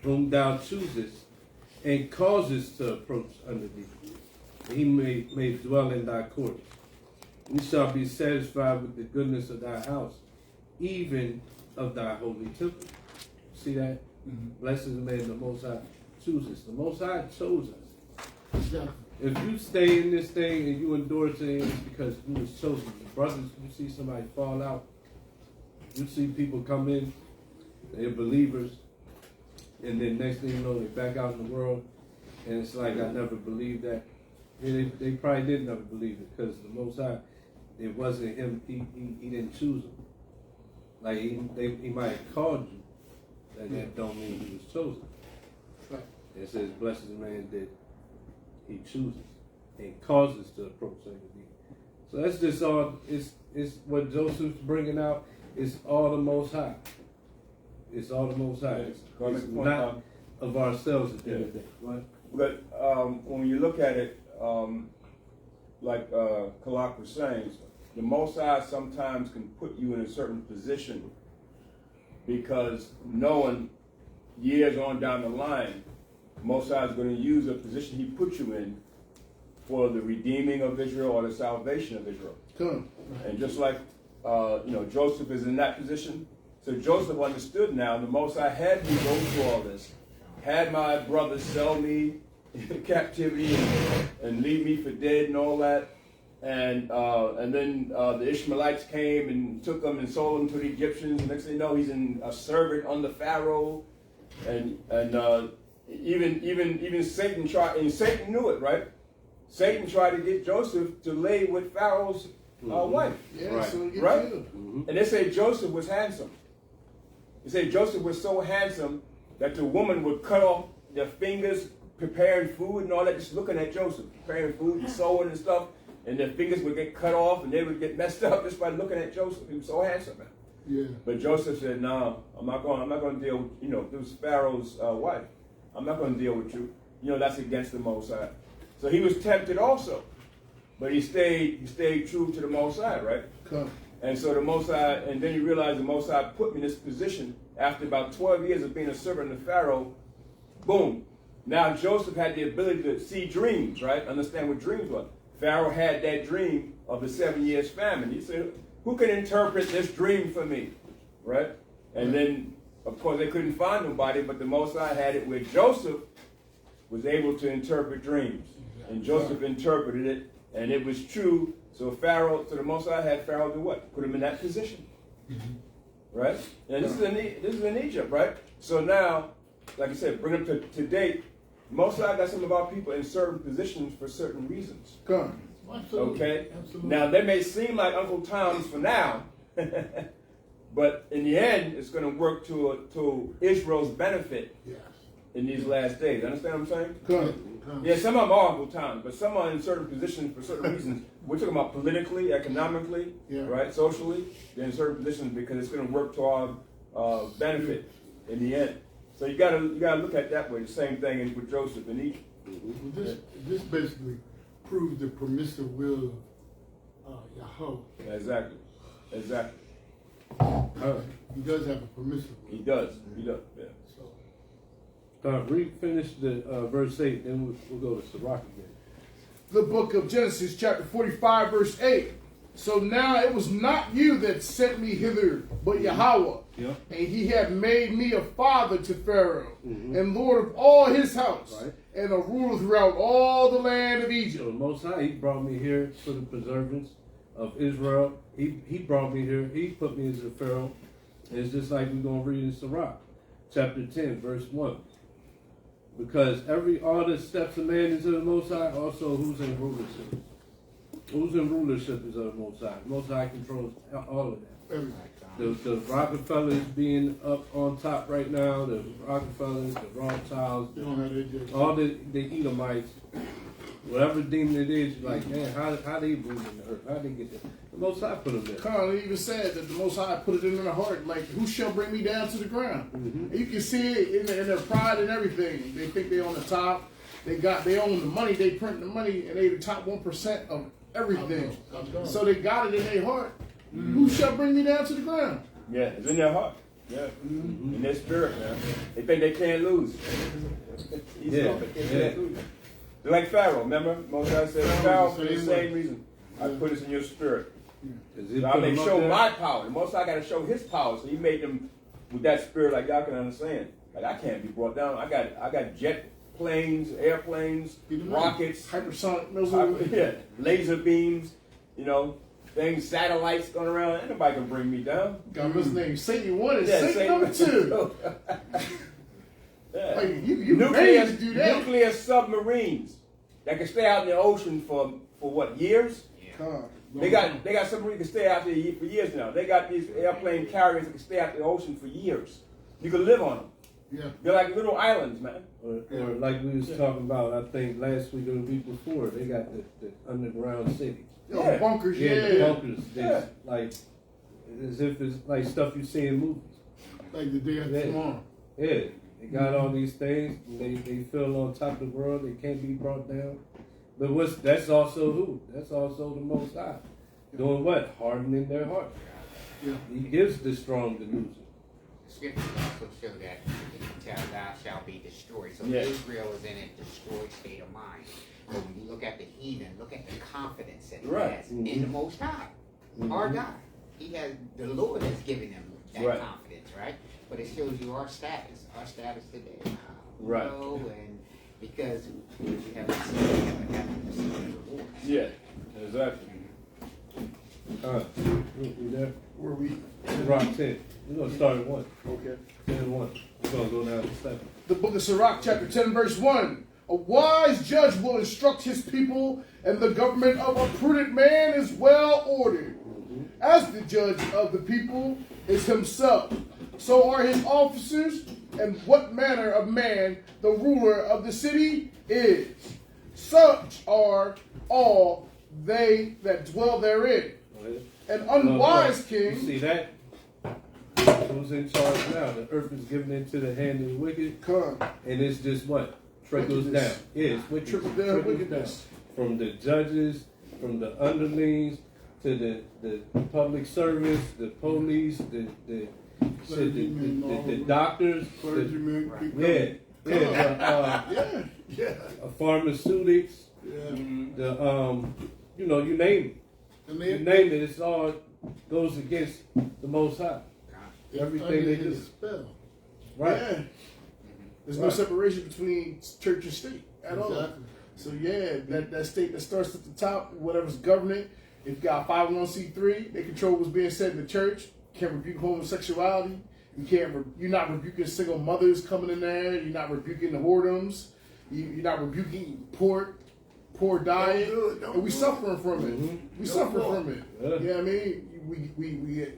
whom thou choosest and causest to approach unto thee. He may dwell in thy courts. We shall be satisfied with the goodness of thy house, even of thy holy temple. See that? Blessed is the man the Most High chooses. The Most High chose us. Exactly. If you stay in this thing and you endure to the end, it's because you was chosen. The brothers, you see somebody fall out, you see people come in, they're believers, and then next thing you know, they're back out in the world, and it's like, I never believed that. And they probably did never believe it, because the Most High, it wasn't him, he didn't choose them. Like, he might have called you, that don't mean he was chosen. Right. It says, blessed is the man that he chooses and causes to approach unto thee. So that's just all, it's what Joseph's bringing out, it's all the Most High. It's all the Most High. It's not of ourselves at the end of the day. What? But when you look at it, like Kalak was saying, the Most High sometimes can put you in a certain position because knowing years on down the line, Most High is going to use a position He put you in for the redeeming of Israel or the salvation of Israel. Come. And just like Joseph is in that position, so Joseph understood now the Most High had me go through all this, had my brothers sell me into captivity and leave me for dead and all that, and then the Ishmaelites came and took him and sold him to the Egyptians. Next thing you know, he's a servant under Pharaoh, and even Satan tried, and Satan knew it, right? Satan tried to get Joseph to lay with Pharaoh's wife. Yeah, Right. so get Right? killed. And they say Joseph was handsome. They say Joseph was so handsome that the woman would cut off their fingers preparing food and all that, just looking at Joseph, preparing food and sewing and stuff, and their fingers would get cut off and they would get messed up just by looking at Joseph. He was so handsome, man. Yeah. But Joseph said, "No, I'm not going to deal with, it was Pharaoh's wife. I'm not going to deal with you. That's against the Most High." So he was tempted also, but he stayed true to the Most High, right? Come. And so the Most High, and then he realized the Most High put me in this position after about 12 years of being a servant of Pharaoh. Boom. Now Joseph had the ability to see dreams, right? Understand what dreams were. Pharaoh had that dream of the 7 years famine. He said, "Who can interpret this dream for me?" Right? And then, of course, they couldn't find nobody, but the Most High had it where Joseph was able to interpret dreams. And Joseph interpreted it, and it was true. So the Most High had Pharaoh do what? Put him in that position. Right? And this is in Egypt, right? So now, like I said, bring them to date. Most High got some of our people in certain positions for certain reasons. Come. Absolutely. Okay? Absolutely. Now, they may seem like Uncle Tom's for now, but in the end, it's going to work to Israel's benefit Yes. in these last days. Understand what I'm saying? Come. Yeah, some of them are Uncle Tom's, but some are in certain positions for certain reasons. We're talking about politically, economically, Yeah. right, socially. They're in certain positions because it's going to work to our benefit in the end. So you gotta look at it that way. The same thing with Joseph in Egypt. Well, this basically proves the permissive will of Yahweh. Exactly. He does have a permissive will. He does. Yeah. So Finish the verse 8, then we'll go to Sirach again. The book of Genesis, chapter 45, verse 8. So now it was not you that sent me hither, but Yahweh. Yeah. And he had made me a father to Pharaoh, and lord of all his house, and a ruler throughout all the land of Egypt. So the Most High, he brought me here for the preservance of Israel. He brought me here. He put me as a Pharaoh. And it's just like we're going to read in Sirach, chapter 10, verse 1. Because all the steps of man is of the Most High, also who's in rulership. Who's in rulership is of the Most High. The Most High controls all of that. The Rockefellers being up on top right now, the Rockefellers, the Rothschilds, all the Edomites, whatever demon it is, you're like, man, how they rule in the earth? How they get there? The Most High put them there. Con even said that the Most High put it in their heart, like, who shall bring me down to the ground? And you can see it in their pride and everything. They think they're on the top. They own the money. They print the money, and they the top 1% of everything. So they got it in their heart. Who shall bring me down to the ground? Yeah, it's in their heart. Yeah, in their spirit, man. They think they can't lose. They can't lose. They're like Pharaoh, remember? Moses said, Pharaoh, for the same reason, I put this in your spirit. So I may show my power. The Most High got to show his power. So he made them with that spirit, like y'all can understand. Like I can't be brought down. I got jet planes, airplanes, rockets, hypersonic missiles, laser beams, things, satellites going around. Ain't nobody can bring me down. Got his name. Satan 1 and Satan number 2. Like, you nuclear, to do that. Nuclear submarines that can stay out in the ocean for what, years? Yeah. They got submarines that can stay out there for years now. They got these airplane carriers that can stay out in the ocean for years. You can live on them. Yeah. They're like little islands, man. Or like we was talking about, I think last week or the week before, they got the underground cities. Yeah. Bunkers, the bunkers. Like, as if it's like stuff you see in movies. Like the day after tomorrow. Yeah. They got all these things. They feel on top of the world. They can't be brought down. But that's also who? That's also the Most High. Doing what? Hardening their heart. Yeah. He gives the strong delusion. The scriptures also show that thou shalt be destroyed. So Israel is in a destroyed state of mind. But when you look at the heathen, look at the confidence that he has in the Most High, our God. The Lord has given them that confidence, right? But it shows you our status today. Right. And because we haven't seen the reward. Yeah, exactly. We there? Where we? Rock 10. We're going to start at 1. Okay. 10 1. We're going to go down to 7. The book of Sirach, chapter 10, verse 1. A wise judge will instruct his people, and the government of a prudent man is well ordered. As the judge of the people is himself, so are his officers, and what manner of man the ruler of the city is. Such are all they that dwell therein. An unwise king. You see that? Who's in charge now? The earth is given into the hand of the wicked. And it's just what? Trickles down. Yeah, it's what trickles down wickedness. From the judges, from the underlings, to the public service, the police, the doctors, pharmaceutics, you name it. You name it, it's all goes against the Most High. Everything they do. Right. Yeah. There's no separation between church and state at all. So that state that starts at the top, whatever's governing, if you got 501c3, they control what's being said in the church. Can't rebuke homosexuality. You're not rebuking single mothers coming in there. You're not rebuking the whoredoms. You're not rebuking poor diet. And we suffering from it. We suffer from it. Yeah. You know what I mean?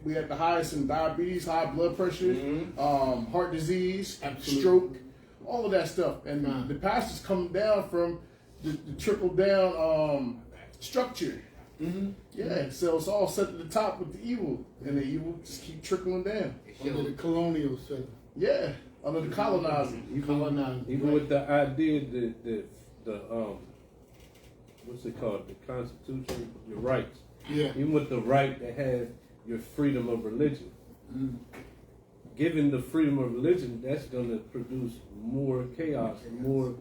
We have the highest in diabetes, high blood pressure, heart disease, stroke, all of that stuff. And the pastor's coming down from the trickle down structure. Yeah, so it's all set at the top with the evil, and the evil just keep trickling down. Under the colonial system. Yeah, under the colonizing. Even with the idea the what's it called? The Constitution, your rights. Yeah. Even with the right to have your freedom of religion. Given the freedom of religion, that's going to produce more chaos, more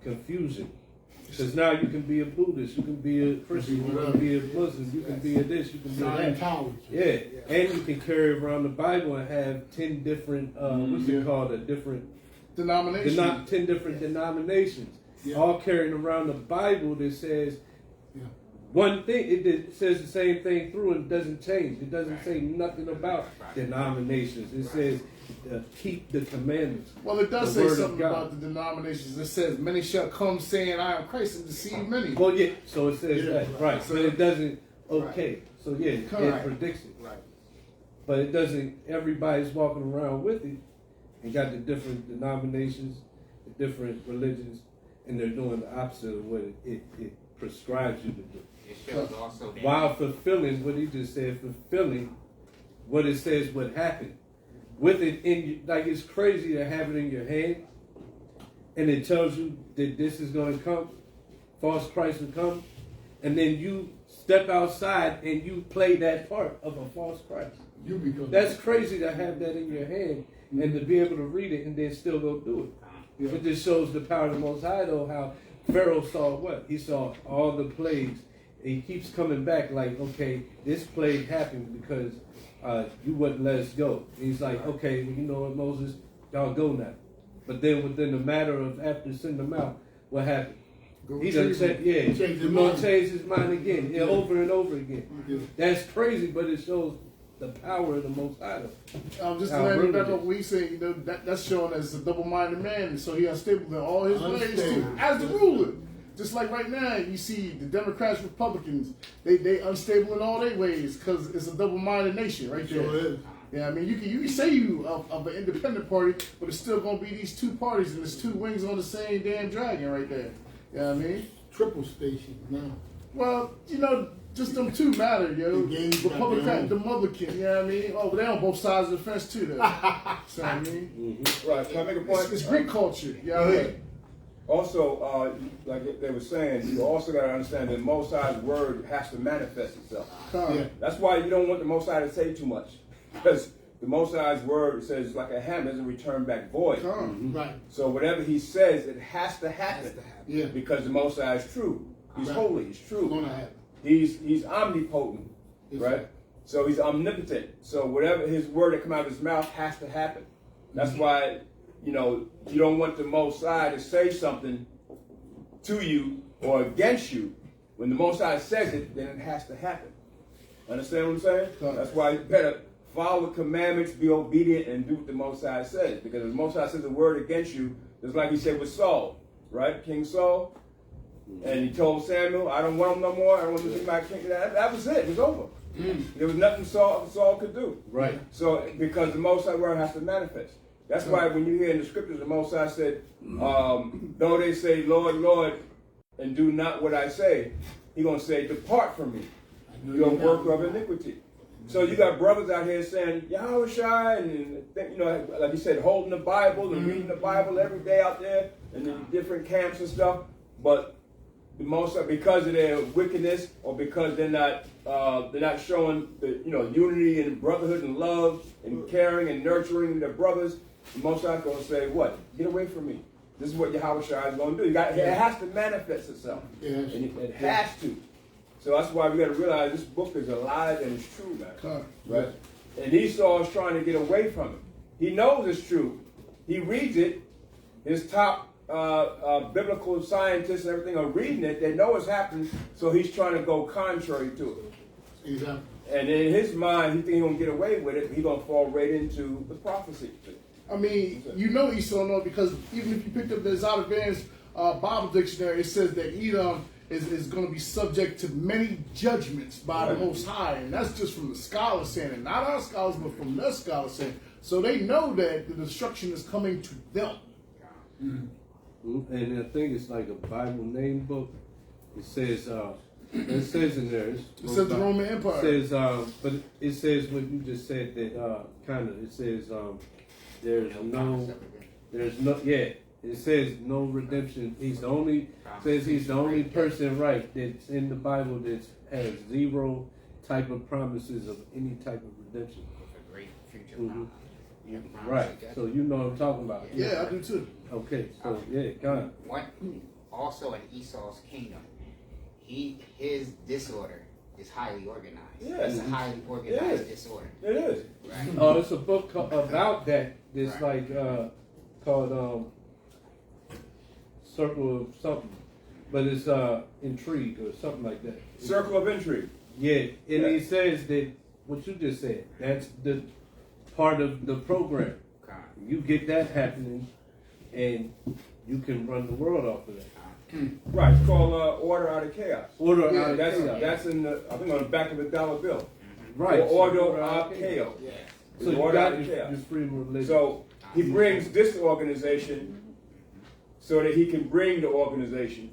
confusion. Because now you can be a Buddhist, you can be a Christian, you can be a Muslim, you can be a this, you can be a that. Yeah, and you can carry around the Bible and have 10 different, what's it called, a different denominations. 10 different denominations, all carrying around the Bible that says one thing. It says the same thing through and it doesn't change. It doesn't say nothing about denominations. It says keep the commandments. Well, it does say something about the denominations. It says, many shall come saying, I am Christ, and deceive many. Well, yeah, so it says that, right. So it doesn't, okay. So yeah, it predicts it. Right. But it doesn't, everybody's walking around with it and got the different denominations, the different religions, and they're doing the opposite of what it prescribes you to do. It shows also that While fulfilling what he just said, fulfilling what it says would happen. With it in you, like it's crazy to have it in your hand, and it tells you that this is going to come, false Christ will come, and then you step outside and you play that part of a false Christ. That's crazy to have that in your hand and to be able to read it and then still go do it. It just shows the power of the Most High, though, how Pharaoh saw what? He saw all the plagues. He keeps coming back like, okay, this plague happened because you wouldn't let us go. And he's like, okay, well, you know what, Moses, y'all go now. But then within the matter of after sending them out, what happened? He done said, he's going to change his mind again, over and over again. That's crazy, but it shows the power of the Most High. Just to let you back up what he said, you know, that's shown as a double-minded man, so he unstable in all his ways too, as the ruler. Just like right now, you see the Democrats, Republicans, they unstable in all their ways because it's a double-minded nation right there. Sure is. Yeah, I mean, you can say you of an independent party, but it's still gonna be these two parties and there's two wings on the same damn dragon right there. You know what I mean? Triple station now. Well, you know, just them two matter, yo. The Republican, Democratic, you know what I mean? Oh, but they on both sides of the fence too, though. So I mean, Right. Can I make a point? it's Greek culture. You know what I mean? Also, like they were saying, you also got to understand that Most High's word has to manifest itself. That's why you don't want the Most High to say too much, because the Most High's word says like a hammer doesn't return back void. Right. So whatever He says, it has to happen. Yeah. Because the Most High is true. He's holy. He's true. It's gonna happen. He's omnipotent, right? So He's omnipotent. So whatever His word that comes out of His mouth has to happen. That's why, you know, you don't want the Most High to say something to you or against you. When the Most High says it, then it has to happen. Understand what I'm saying? That's why you better follow the commandments, be obedient, and do what the Most High says. Because if the Most High says a word against you, just like He said with Saul, right? King Saul. And He told Samuel, I don't want him no more. I don't want him to be my king. That was it. It was over. There was nothing Saul could do. Right. So, because the Most High word has to manifest. That's why when you hear in the scriptures, the Most High said, though they say, Lord, Lord, and do not what I say, He going to say, depart from me, you're a worker of iniquity. So you got brothers out here saying, Yahweh Shai, and you know, like you said, holding the Bible and reading the Bible every day out there in the different camps and stuff. But the Most High, because of their wickedness, or because they're not showing the unity and brotherhood and love and caring and nurturing their brothers, the Most High is going to say, what? Get away from me. This is what Yahweh Shai is going to do. It has to manifest itself. Yes. And it has to. So that's why we got to realize this book is alive and it's true, man. Right? And Esau is trying to get away from it. He knows it's true. He reads it. His top biblical scientists and everything are reading it. They know it's happening, so he's trying to go contrary to it. Exactly. And in his mind, he thinks he's going to get away with it, but he's going to fall right into the prophecy. I mean, you know Esau know because even if you picked up the Zondervan's Bible dictionary, it says that Edom is going to be subject to many judgments by the Most High. And that's just from the scholars saying it. Not our scholars, but from their scholars saying. So they know that the destruction is coming to them. And I think it's like a Bible name book. It says in there. It says the Roman Empire. It says, but it says what you just said that it says it says no redemption. He's the only person right that's in the Bible that has zero type of promises of any type of redemption. a great future. Right. So you know what I'm talking about. Yeah, I do too. Okay. So God. also in Esau's kingdom, his disorder is highly organized. Yes. It's a highly organized disorder. It is. Right? Oh, it's a book about that. It's like called Circle of something, but it's Intrigue or something like that. Circle of Intrigue. Yeah, and he says that what you just said. That's the part of the program. Okay. You get that happening, and you can run the world off of that. Right. It's called Order Out of Chaos. Order Yeah, out of That's chaos. that's in the, I think, on the back of a dollar bill. Right. Order Out of Chaos. Yeah. So you Order Out got of your Chaos. freedom of religion. So he brings this organization so that he can bring the organization.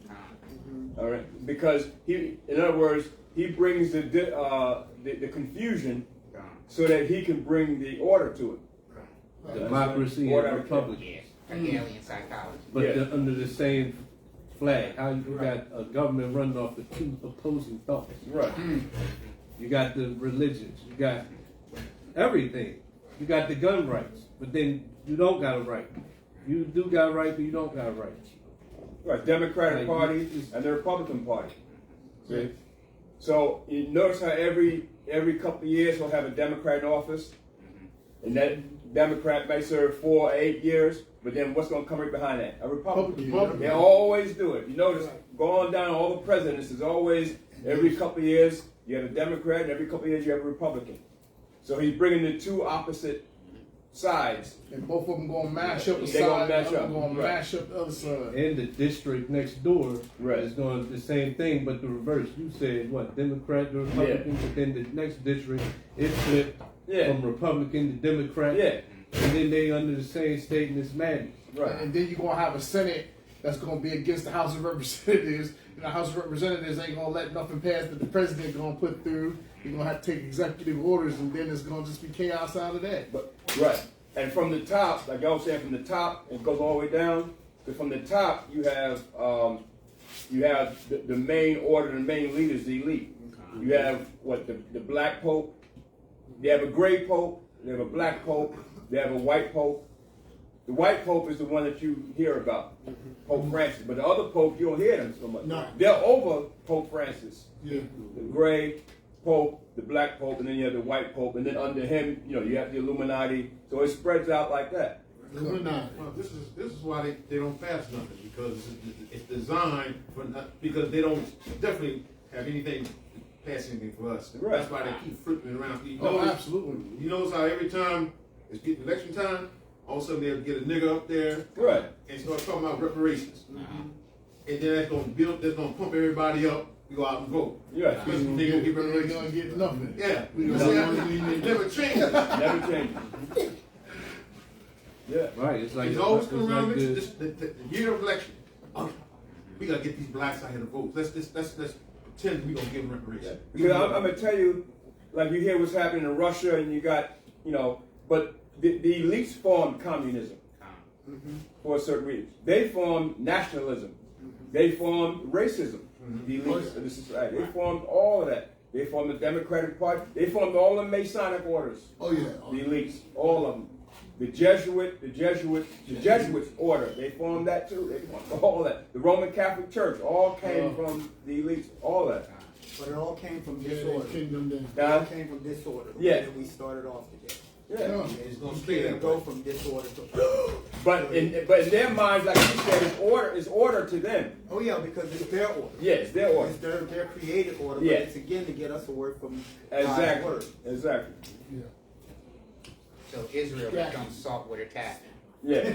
All right, because in other words, he brings the confusion so that he can bring the order to it. Democracy and Order out of republic. Yeah. Hegelian psychology. But Yeah. they're under the same flag. How you got a government running off the two opposing thoughts. Right. You got the religions. You got everything. You got the gun rights. But then you don't got a right. You do got a right, but you don't got a right. Right. Democratic Like, Party and the Republican Party. See? So you notice how every couple of years we'll have a Democrat in office, and that Democrat may serve 4 or 8 years, but then what's going to come right behind that? A Republican. They always do it. You notice, going down all the presidents is always every couple of years you have a Democrat, and every couple of years you have a Republican. So he's bringing the two opposite sides. And both of them going to mash up the They gonna side, mash the other up, going to right. mash up the other side. And the district next door Right. is doing the same thing, but the reverse. You said what? Democrat to Republican, but then the next district it flipped Yeah. from Republican to Democrat. Yeah. And then they under the same state and it's madness. Right. And then you're going to have a Senate that's going to be against the House of Representatives. And the House of Representatives ain't going to let nothing pass that the president going to put through. You're going to have to take executive orders, and then it's going to just be chaos out of that. But right. And from the top, like y'all was saying, from the top, it goes all the way down. But from the top, you have the main order, the main leaders, the elite. You have what the black pope. They have a gray pope. They have a black pope. They have a white pope. The white pope is the one that you hear about, Pope Francis. But the other pope, you don't hear them so much. No. They're over Pope Francis. Yeah. The gray pope, the black pope, and then you have the white pope, and then under him, you have the Illuminati. So it spreads out like that. Illuminati. Well, this is why they don't pass nothing, because it's designed for because they don't definitely have anything pass anything for us. Right. That's why they keep flipping it around. You Oh, notice- absolutely. You notice how every time it's getting election time, all of a sudden they'll get a nigga up there Right. and start talking about reparations, and then that's gonna pump everybody up. We go out and vote. Yeah. Because they gonna get We ain't reparations. going to get nothing. Yeah, We you gonna see, it never changes. Never changes. Yeah. Right. It's like It's always it's come around like the year of election. Okay, we gotta get these blacks out here to vote. Let's pretend we gonna give them reparations. Because I'm gonna tell you, like you hear what's happening in Russia, and you got, but the elites formed communism for a certain reason. They formed nationalism. They formed racism. The elites of the society. They formed all of that. They formed the Democratic Party. They formed all the Masonic orders. Oh yeah. The elites, all of them. The Jesuits order, they formed that too. They formed all that. The Roman Catholic Church all came from the elites, all that. But it all came from Yeah, disorder. they pinned them down. It all Now, came from disorder. Yeah. When we started off together. yeah. And it's going to Stay that go way. from disorder to. But in their minds, like you said, it's order to them. Oh yeah, because it's their order. Yeah, it's their order. It's their created order, but Yeah. it's again to get us a word from God's Exactly. word. Exactly. Yeah. So Israel Yeah. becomes saltwater taffy. Yeah.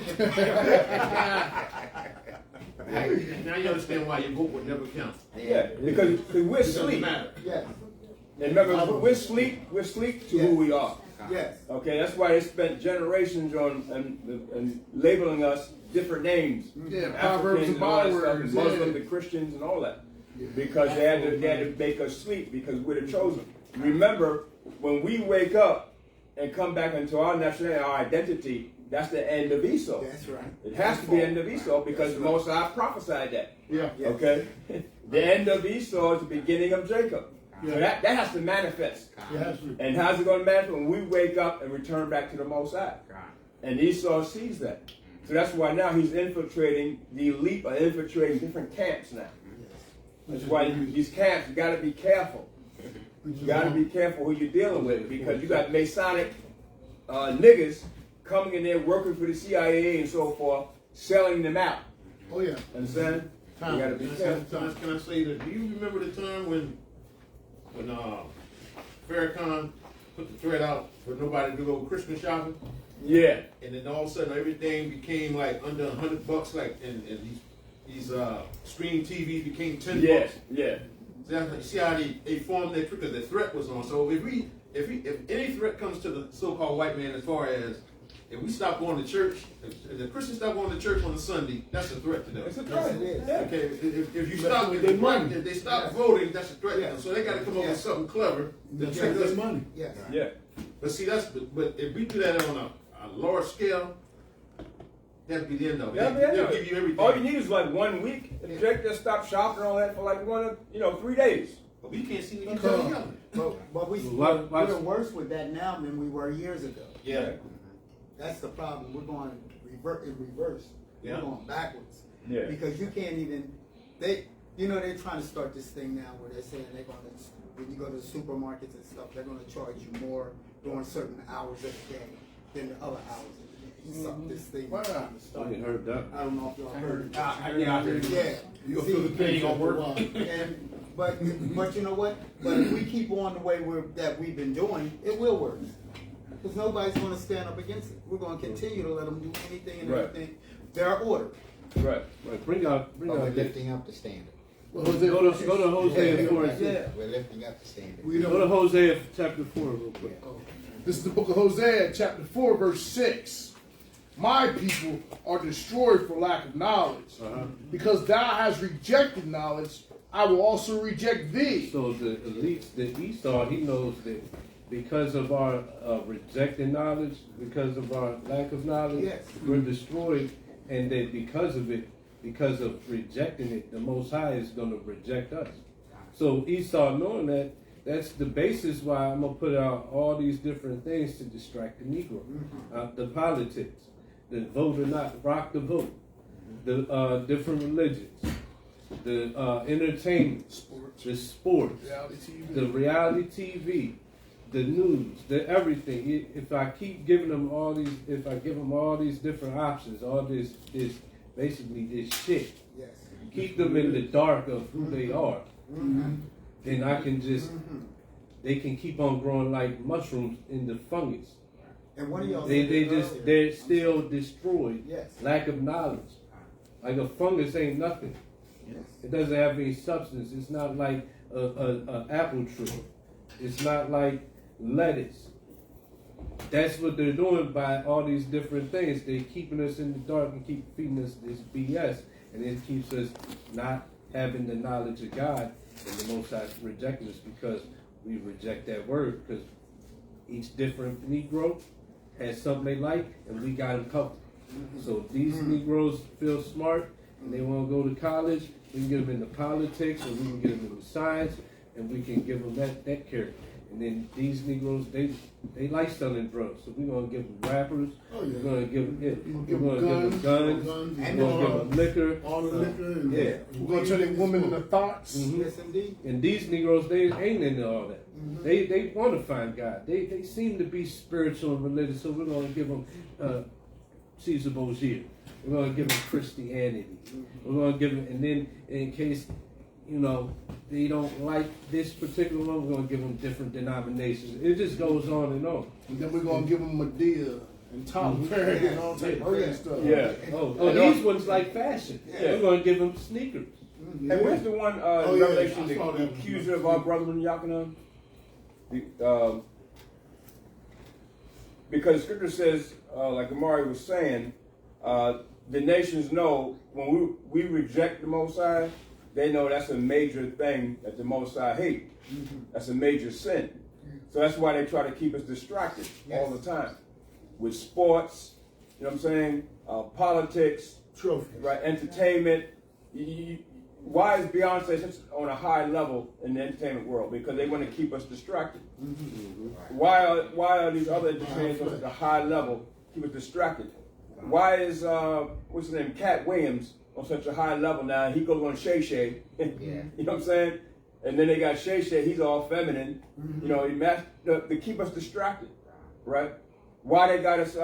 Now you understand why your vote would never count. Yeah. Because we're It doesn't sleep. matter. Yes. And remember, we're sleep to who we are. Yes. Okay, that's why they spent generations on and labeling us different names. Yeah, proverbs and all that stuff, bywords. and Yeah. Muslims and Christians and all that. Because they had to make us sleep because we're the chosen. Remember, when we wake up and come back into our nationality, our identity, that's the end of Esau. That's right. It has to be the end of Esau because the Most High prophesied that. Yeah. Yes. Okay? The end of Esau is the beginning of Jacob. So that has to manifest. It has to. And how's it going to manifest? When we wake up and return back to the Most High. And Esau sees that. So that's why now he's infiltrating, the elite are infiltrating different camps now. That's why these camps, you got to be careful. You got to be careful who you're dealing with, because you got Masonic niggas coming in there working for the CIA and so forth, selling them out. Oh yeah. Understand? You got to be careful. Can I say that? Do you remember the time when Farrakhan put the threat out for nobody to go Christmas shopping? Yeah. And then all of a sudden everything became like under $100, like and these stream TVs became $10. Yeah. See how they formed that because the threat was on. So if any threat comes to the so-called white man, as far as if we stop going to church, if the Christians stop going to church on a Sunday, that's a threat to them. It's a threat. Yes, Yeah. Okay, if you stop, if they stop voting, that's a threat to them. So they got to come up with something clever to trick us. money. yes. Yeah. But see, but if we do that on a large scale, that'd be the end of it. They'll give you everything. All you need is like 1 week. If Drake just stopped shopping and all that for like 3 days. But we can't see each other. But we're worse with that now than we were years ago. Yeah. That's the problem. We're going in reverse. Yeah. We're going backwards. Yeah. Because you can't even, they're trying to start this thing now where they're saying they're going to, when you go to the supermarkets and stuff, they're going to charge you more during certain hours of the day than the other hours of the day. This thing. Wow. I ain't heard that. I don't know if y'all heard it. Yeah, I heard it. Yeah. You'll feel the pain on work. But you know what? But if we keep on the way that we've been doing, it will work. Because nobody's going to stand up against it. We're going to continue to let them do anything and everything. They're ordered. Right. Right. Bring out But we're lifting up the standard. Go to Hosea 4 and 6. Yeah. We're lifting up the standard. Go to Hosea chapter 4 real quick. This is the book of Hosea, chapter 4, verse 6. My people are destroyed for lack of knowledge. Because thou hast rejected knowledge, I will also reject thee. So the elites, the Esau, he knows that because of our rejecting knowledge, because of our lack of knowledge, Yes. we're destroyed, and that because of it, because of rejecting it, the Most High is going to reject us. So Esau, knowing that, that's the basis why I'm going to put out all these different things to distract the Negro. The politics, the vote or not, rock the vote, the different religions, the entertainment, the sports, the reality TV, the news, the everything. If I keep giving them all these, if I give them all these different options, all this basically this shit, Yes. keep them in the dark of who they are, then I can just, they can keep on growing like mushrooms in the fungus. And one of y'all They said it just, earlier. they're still destroyed. Yes. Lack of knowledge. Like a fungus ain't nothing. Yes. It doesn't have any substance. It's not like a apple tree. It's not like lettuce. That's what they're doing by all these different things. They're keeping us in the dark and keep feeding us this BS. And it keeps us not having the knowledge of God, and the Most High rejecting us because we reject that word, because each different Negro has something they like, and we got them covered. So if these Negroes feel smart and they want to go to college, we can get them into politics, or we can get them into science, and we can give them that character. And then these Negroes, they like selling drugs, so we're gonna give them rappers. Oh, yeah. We're gonna give them Give we're gonna give them guns. and We're gonna give them liquor. all the liquor. And Yeah. We're going to turn that woman into thoughts. Yes, indeed. And these Negroes, they ain't into all that. They want to find God. They seem to be spiritual and religious, so we're gonna give them Caesar Borgia. We're gonna give them Christianity. We're gonna give them, and then in case they don't like this particular one, we're gonna give them different denominations. It just goes on and on. And then we're going to give them Medea and Tom Perry and all type of crazy stuff. Yeah. Oh, these ones like fashion. Yeah. We're gonna give them sneakers. And where's the one Oh, in yeah, Revelation, I saw the that. accuser of our brethren Yachanan? Because Scripture says, like Amari was saying, the nations know when we reject the Most High, they know that's a major thing that the Most High hate. That's a major sin. So that's why they try to keep us distracted all the time with sports. You know what I'm saying? Politics, Trophy. right? Entertainment. Why is Beyonce such on a high level in the entertainment world? Because they want to keep us distracted. Why are these other entertainers on such a high level keep us distracted? why is what's his name, Cat Williams, on such a high level now? He goes on Shay Shay. Yeah. You know what I'm saying? And then they got Shay Shay. He's all feminine. You know, they keep us distracted, right? Why they got us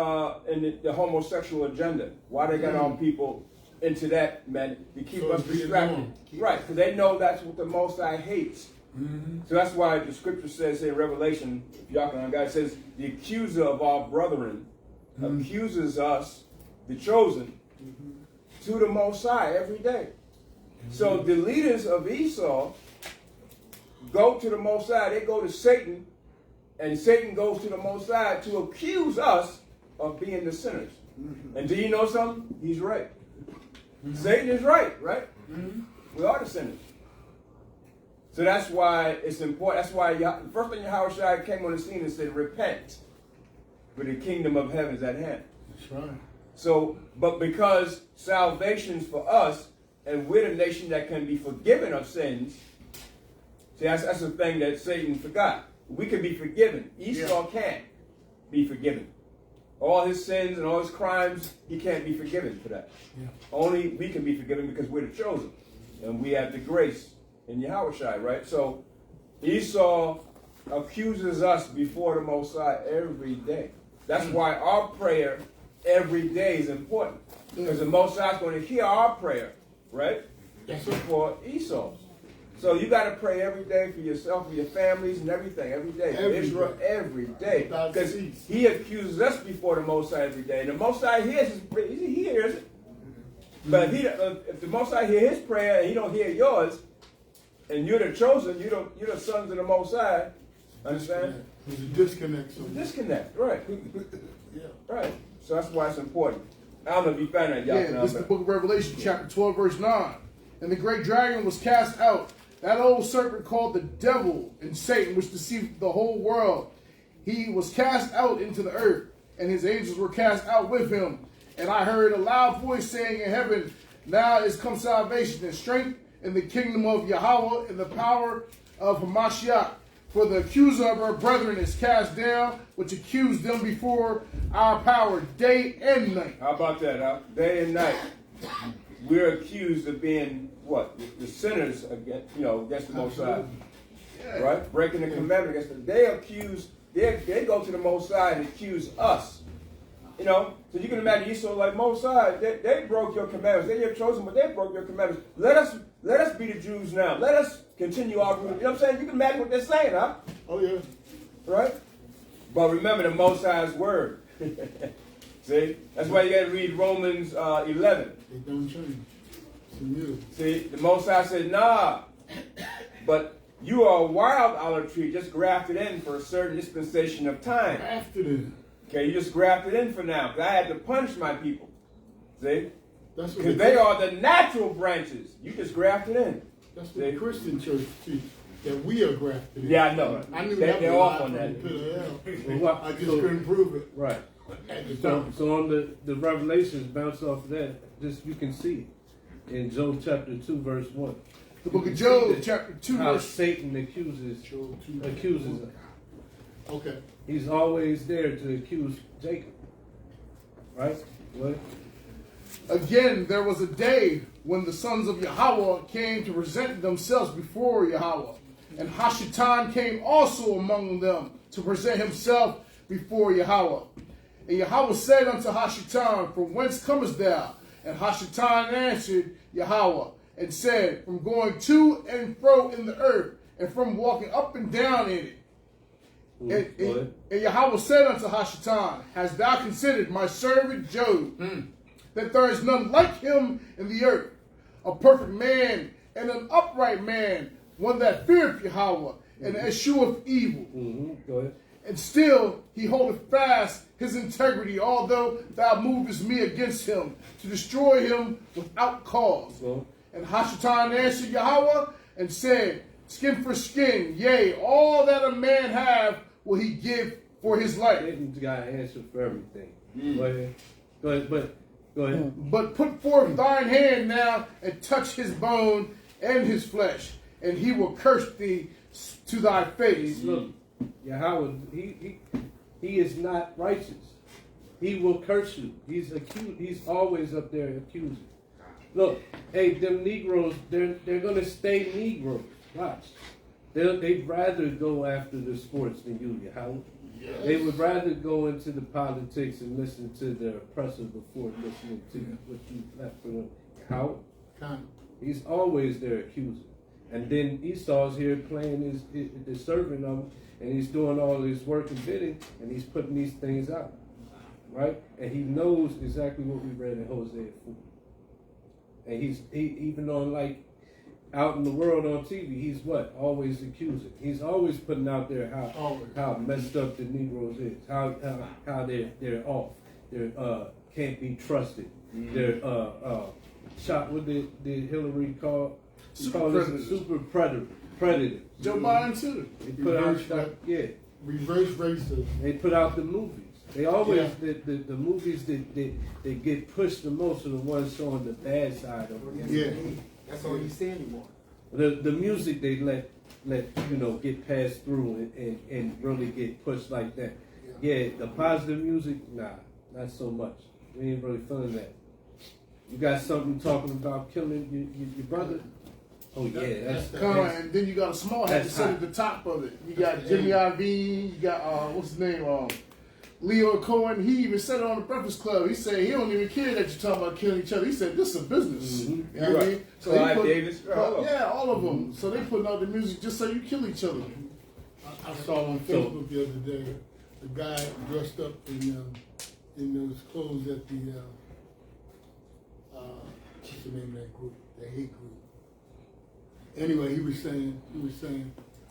in the homosexual agenda? Why they got our people into that, man? To keep us distracted, right? Because they know that's what the Most High hates. So that's why the scripture says in Revelation, if y'all can, God says, the accuser of our brethren accuses us, the chosen, to the Most High every day. So the leaders of Esau go to the Most High. They go to Satan, and Satan goes to the Most High to accuse us of being the sinners. And do you know something? He's right. Satan is right? We are the sinners. So that's why it's important. That's why the first thing Yahushua came on the scene and said, repent, for the kingdom of heaven is at hand. That's right. So, but because salvation's for us, and we're the nation that can be forgiven of sins, see, that's the thing that Satan forgot. We can be forgiven. Esau can't be forgiven. All his sins and all his crimes, he can't be forgiven for that. Only we can be forgiven because we're the chosen. And we have the grace in Yahushua, right? So Esau accuses us before the Most High every day. That's why our prayer every day is important. Because the Most High is going to hear our prayer, right? That's for Esau's. So you got to pray every day for yourself, for your families, and everything, every day. For Israel, every day. Because he accuses us before the Most High every day. And the Most High hears his prayer. He hears it. But if the Most High hears his prayer and he don't hear yours, and you're the chosen, you're the sons of the Most High, understand? There's a disconnect. There's a disconnect, right. Right. So that's why it's important. I don't know if you found that, y'all. Yeah, this is the book of Revelation, chapter 12, verse 9. And the great dragon was cast out, that old serpent called the devil and Satan, which deceived the whole world. He was cast out into the earth, and his angels were cast out with him. And I heard a loud voice saying in heaven, now is come salvation and strength in the kingdom of Yahweh and the power of Hamashiach. For the accuser of our brethren is cast down, which accused them before our power day and night. How about that, huh? Day and night. We're accused of being what? The sinners against, against the Most High. Right? Breaking the commandment against them. They go to the Most High and accuse us. So you can imagine Esau like Most High, they broke your commandments. They're your chosen, but they broke your commandments. Let us be the Jews now. Let us continue our route. You know what I'm saying? You can imagine what they're saying, huh? Oh, yeah. Right? But remember the Most High's word. See? That's why you got to read Romans 11. It don't change. It's immutable. See? The Most High said, nah. But you are a wild olive tree just grafted in for a certain dispensation of time. Grafted in. Okay, you just grafted in for now. Because I had to punish my people. See? Because they are the natural branches. You just grafted in. That's what the Christian church teaches. That we are grafted in. Yeah, I know. I knew They're off on that. I just couldn't prove it. Right. So on the Revelations bounce off of that, just you can see in Job chapter 2 verse 1. The book of Job chapter 2 how verse Satan accuses us. Okay. He's always there to accuse Jacob. Right? What? Again, there was a day when the sons of Yahweh came to present themselves before Yahweh. And Hashatan came also among them to present himself before Yahweh. And Yahweh said unto Hashatan, from whence comest thou? And Hashatan answered Yahweh and said, from going to and fro in the earth, and from walking up and down in it. And Yahweh said unto Hashatan, hast thou considered my servant Job, that there is none like him in the earth, a perfect man and an upright man, one that feareth Yahweh and escheweth evil. Go ahead. And still he holdeth fast his integrity, although thou movest me against him, to destroy him without cause. And Hashatan answered Yahweh and said, skin for skin, yea, all that a man have will he give for his life. Satan's got an answer for everything. Go ahead. But put forth thine hand now and touch his bone and his flesh, and he will curse thee to thy face. Look, Yahweh, he is not righteous. He will curse you. He's always up there accusing. Look, hey, them Negroes, they're gonna stay Negroes. Watch. They'd rather go after the sports than you, Howard. Yes. They would rather go into the politics and listen to their oppressor before listening to what you left for them. Howard. He's always their accuser. And then Esau's here playing the servant of him, and he's doing all his work and bidding, and he's putting these things out. Right? And he knows exactly what we read in Hosea 4. And he even on like out in the world on TV, he's what? Always accusing. He's always putting out there how messed up the Negroes is, how they're off, they're can't be trusted. They're shot. What did Hillary call? Super predator. Joe Biden too. They put out reverse racism. They put out the movies. They always the movies that get pushed the most are the ones showing the bad side of it. Yeah, that's all you see anymore. The music they let get passed through and really get pushed like that. Yeah, the positive music, nah, not so much. We ain't really feeling that. You got something talking about killing your brother? Oh yeah, that's and then you got a small hat to sit at the top of it. You got Jimmy Iovine, you got what's his name? Leo Cohen. He even said it on the Breakfast Club. He said he don't even care that you're talking about killing each other. He said this is a business. Mm-hmm. You know what I mean? So Clive Davis. all of them. So they putting out the music just so you kill each other. I saw on Facebook the other day a guy dressed up in those clothes at the what's the name of that group? The hate group. Anyway, he was saying,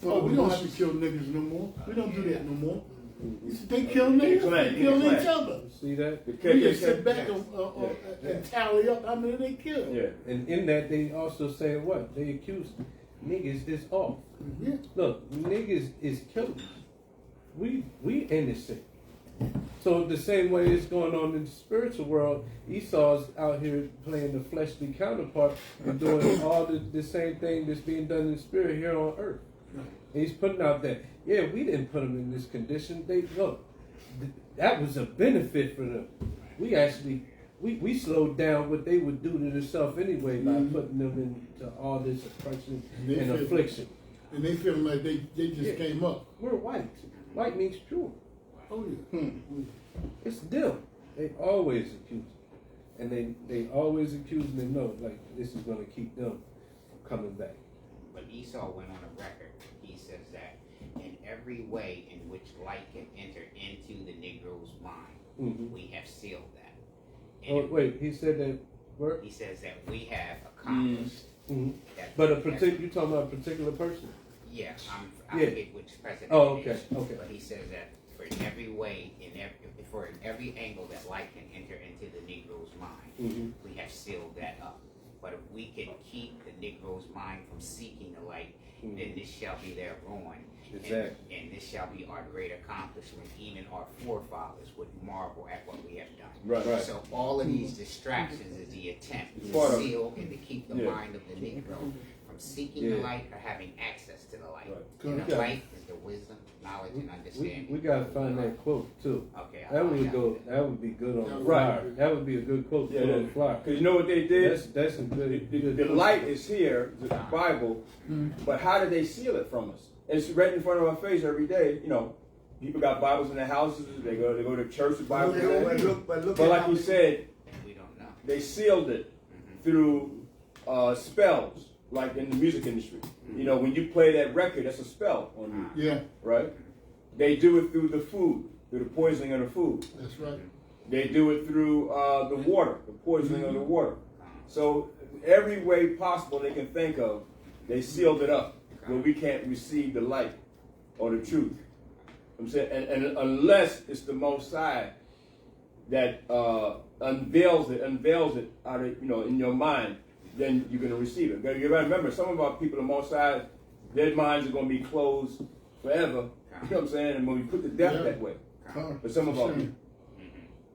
oh, we don't have to kill niggas no more. We don't do that no more. He said, they kill niggas, they kill each other. See that? We just sit back and tally up how many they kill. Yeah. And in that, they also say what? They accuse niggas is off. Yeah. Look, niggas is killers. We innocent. So the same way it's going on in the spiritual world, Esau's out here playing the fleshly counterpart and doing all the same thing that's being done in the spirit here on earth. And he's putting out that, yeah, we didn't put them in this condition. That was a benefit for them. We actually, we slowed down what they would do to themselves anyway by putting them into all this oppression and affliction. And they feeling like they just came up. We're white. White means pure. Oh yeah. It's them. They always accuse. And they always accuse and they know like this is gonna keep them from coming back. But Esau went on a record. He says that in every way in which light can enter into the Negro's mind, we have sealed that. And wait, he said that word? He says that we have accomplished that. But you talking about a particular person? Yeah, I forget which president. Oh, it is, okay. But he says that for every way, in every angle that light can enter into the Negro's mind, we have sealed that up. But if we can keep the Negro's mind from seeking the light, then this shall be their ruin. Exactly. And this shall be our great accomplishment. Even our forefathers would marvel at what we have done. Right. So all of these distractions is the attempt to seal and to keep the mind of the Negro from seeking the light or having access to the light. Right. And the light is the wisdom, knowledge, and understanding. We gotta find that quote too. Okay. That would be good on the flyer. That would be a good quote to put on the flyer. Because you know what they did? That's a good. The light is here, the Bible, but how did they seal it from us? It's right in front of our face every day. You know, people got Bibles in their houses. They go to church with Bibles. But like you said, we don't know. They sealed it through spells, like in the music industry. You know, when you play that record, that's a spell on you. Yeah. Right? They do it through the food, through the poisoning of the food. That's right. They do it through the water, the poisoning of the water. So every way possible they can think of, they sealed it up where we can't receive the light or the truth. I'm saying, and unless it's the Most High that unveils it out of, in your mind, then you're going to receive it. But you got to remember, some of our people, the Most High, their minds are going to be closed forever. You know what I'm saying? And when we put to death that way. But some of our people,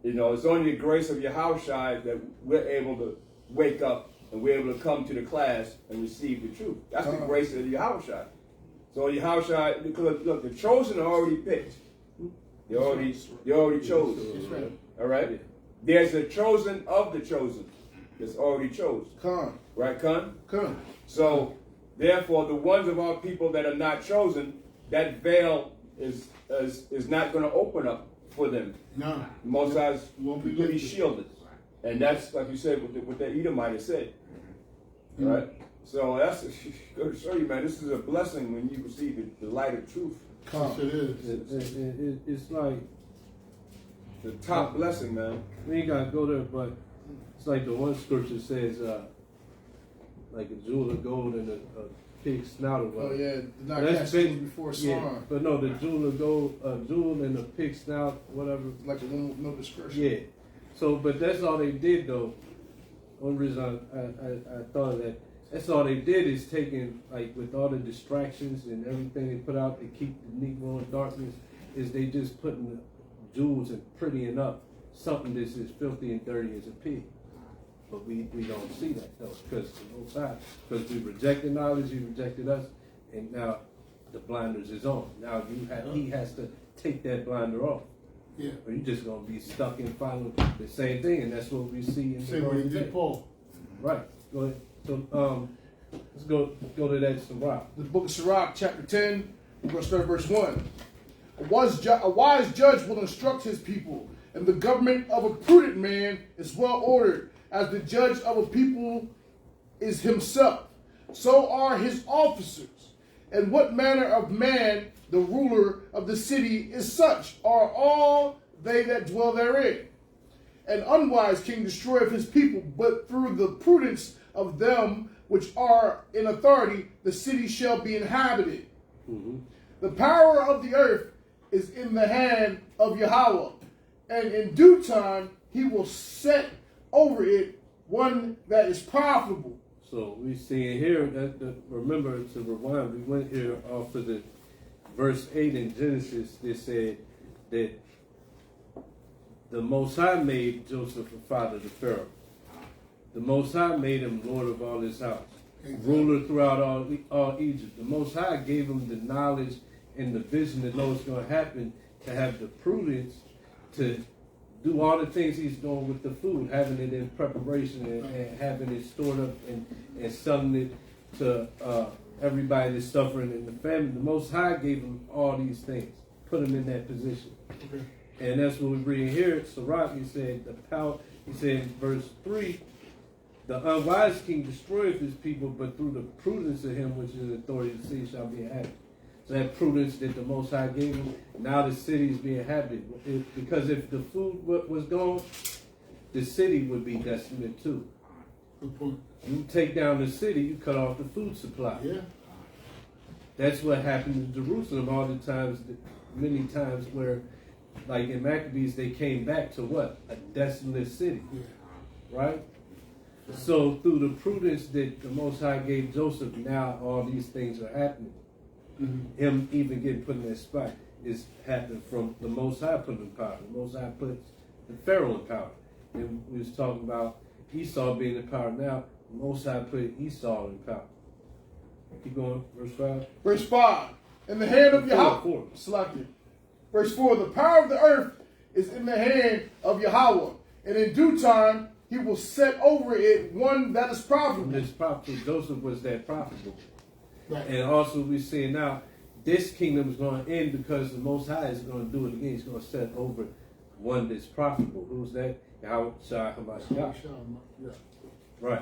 it's only the grace of Yahushua that we're able to wake up and we're able to come to the class and receive the truth. That's the grace of Yahushua. So Yahushua, because look, the chosen are already picked. They already chosen. All right? There's a chosen of the chosen that's already chosen. Come. Right, Con? Come. So, therefore, the ones of our people that are not chosen, that veil is not going to open up for them. No. The Most High's Won't be completely lifted. shielded. And that's, like you said, what that Edomite has said. All right? So that's going to show you, man, this is a blessing when you receive the light of truth. Yes, it is. It's like, The top blessing, man. we ain't gotta go there, but it's like the one scripture says, like a jewel of gold and a pig snout or Oh whatever. yeah, not That's cast big- before Yeah, swine. but no, the jewel of gold, jewel and a pig snout, whatever. Like a woman with no discretion. Yeah. So, but that's all they did though. One reason I thought of that. That's all they did is taking, like, with all the distractions and everything they put out to keep the Negro in darkness, is they just putting the jewels and prettying up something that's as filthy and dirty as a pig. But we don't see that though, because we rejected knowledge, he rejected us, and now the blinders is on. Now he has to take that blinder off. Yeah. Or you just gonna be stuck in following the same thing, and that's what we see in Say the what he Lord's did, day. Paul. Right. Go ahead. So let's go to that Sirach. The book of Sirach, chapter 10, we're going to start at verse 1. A wise judge will instruct his people, and the government of a prudent man is well ordered, as the judge of a people is himself. So are his officers. And what manner of man the ruler of the city is such are all they that dwell therein. An unwise king destroyeth his people, but through the prudence of them which are in authority, the city shall be inhabited. Mm-hmm. The power of the earth is in the hand of Yahweh, and in due time he will set over it one that is profitable. So we see in here remember to rewind. We went here off of the verse 8 in Genesis. They said that the Most High made Joseph a father to Pharaoh. The Most High made him lord of all his house, ruler throughout all Egypt. The Most High gave him the knowledge and the vision to know what's going to happen, to have the prudence to do all the things he's doing with the food, having it in preparation and having it stored up and selling it to everybody that's suffering in the famine. The Most High gave him all these things, put him in that position. Okay. And that's what we read here. Sirach, he said, he said in verse 3, the unwise king destroyeth his people, but through the prudence of him which is authority, the city shall be inhabited. So that prudence that the Most High gave him, now the city is being inhabited. Because if the food was gone, the city would be desolate too. Good point. You take down the city, you cut off the food supply. Yeah. That's what happened in Jerusalem all the times, many times where, like in Maccabees, they came back to what? A desolate city. Yeah. Right? So through the prudence that the Most High gave Joseph, now all these things are happening. Mm-hmm. Him even getting put in that spot is happening from the Most High putting in power. The Most High puts the Pharaoh in power. And we was talking about Esau being in power now. The Most High put Esau in power. Keep going, verse 5. Verse 5. In the hand of Yahweh. Four. Selected. Verse 4. The power of the earth is in the hand of Yahweh, and in due time he will set over it one that is profitable. This prophet Joseph was that profitable. Right. And also we see now this kingdom is going to end because the Most High is going to do it again. He's going to set over one that's profitable. Who's that? Yahweh Shai HaMashiach. Yeah. Right.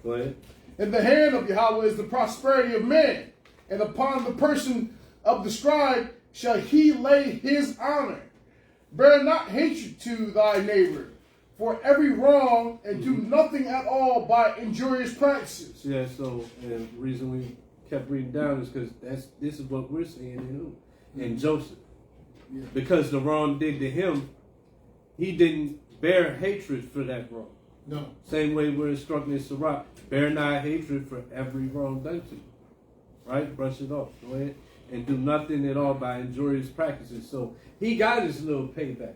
Go ahead. In the hand of Yahweh is the prosperity of man, and upon the person of the scribe shall he lay his honor. Bear not hatred to thy neighbor for every wrong, and do nothing at all by injurious practices. Yeah, so the reason we kept reading down is because this is what we're seeing in Joseph. Yeah. Because the wrong did to him, he didn't bear hatred for that wrong. No. Same way we're instructing in Sirach, bear not hatred for every wrong done to you. Right? Brush it off. Go ahead. And do nothing at all by injurious practices. So he got his little payback.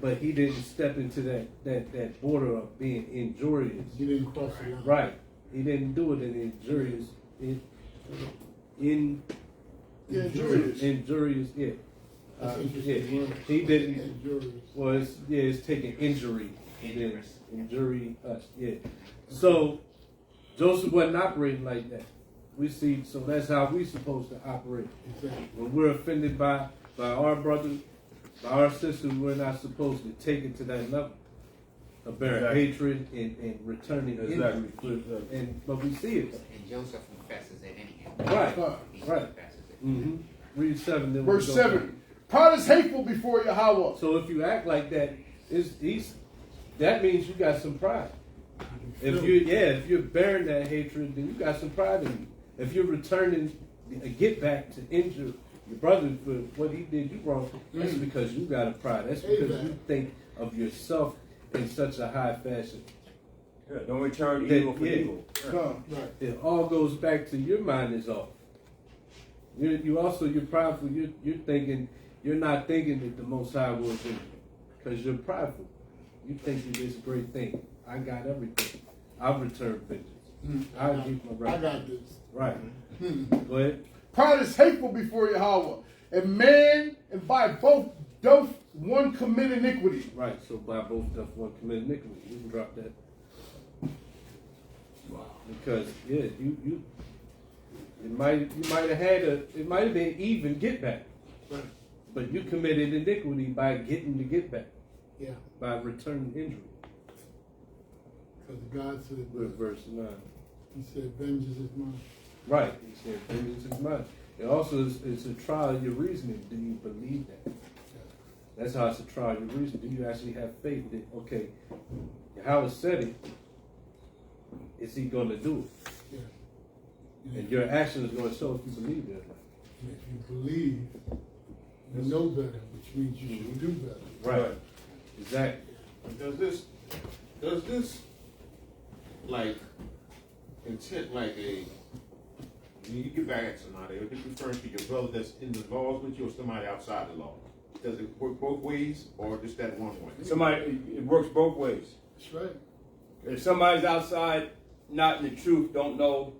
But he didn't step into that border of being injurious. He didn't cross the line. Right. He didn't do it in injurious. Injurious. Injurious, yeah. That's Yeah, interesting. he didn't. Injurious. Well, it's taking injury. Injurious. Injury us. Yeah. So Joseph wasn't operating like that. We see. So that's how we supposed to operate. Exactly. When we're offended by our brothers, by our sisters, we're not supposed to take it to that level of bearing Exactly. hatred and returning Exactly. injury. But we see it. And Joseph confesses it anyhow. Right. He Right. confesses it. Mm-hmm. Read 7. Then Verse we'll go 7. back. Pride is hateful before Yahweh. So if you act like that, that means you got some pride. If you're bearing that hatred, then you got some pride in you. If you're returning a get back to injure your brother for what he did you wrong, that's because you got a pride. That's because you think of yourself in such a high fashion. Yeah, don't return That- evil for yeah. evil. Come. Right. It all goes back to your mind is off. You're prideful. You're thinking, you're not thinking that the Most High will do it because you're prideful. You think you're this great thing. I got everything. I'll return vengeance. I'll keep my right. I got this. Right. Go ahead. Pride is hateful before Yahweh. And man, and by both doth one commit iniquity. Right. So by both doth one commit iniquity. You can drop that. Wow. Because you might have been even get back, Right. but you committed iniquity by getting the get back, Yeah. by returning injury. Because God said, With verse 9. He said, vengeance is mine. Right. He said, vengeance is mine. It also is a trial of your reasoning. Do you believe that? That's how it's a trial of your reasoning. Do you actually have faith that, okay, how it said it, is he going to do it? Yeah. And your action is going to show if you believe it or not. And if you believe, you know better, which means you should do better. Right. Exactly. Does this like intent like a when you get back at somebody, or this referring to your brother that's in the laws with you or somebody outside the law? Does it work both ways or just that one way? It works both ways. That's right. If somebody's outside, not in the truth, don't know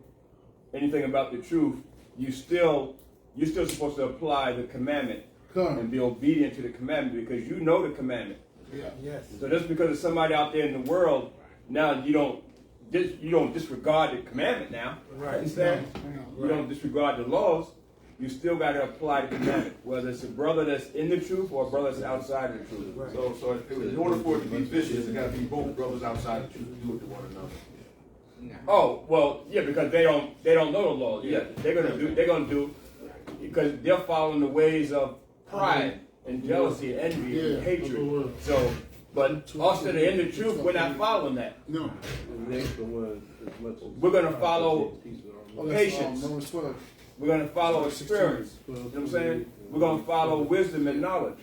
anything about the truth, you're still supposed to apply the commandment Come. and be obedient to the commandment because you know the commandment. Yeah. Yes. So just because of somebody out there in the world, now you don't disregard the commandment now. Right. Understand? No, You don't disregard the laws. You still got to apply the commandment, whether it's a brother that's in the truth or a brother that's outside of the truth. Right. So in order for it to be vicious, it got to be both brothers outside the truth do it to one another. No. Oh well, yeah, because they don't know the law. Yeah, they're gonna do because they're following the ways of pride and jealousy, and envy, Yeah, and of the hatred. world. So, but us that are in the truth, we're not following that. No. And that's the one as much as We're gonna follow Oh, that's, patience. Romans 12. We're gonna follow experience. You know what I'm saying? We're gonna follow wisdom and knowledge,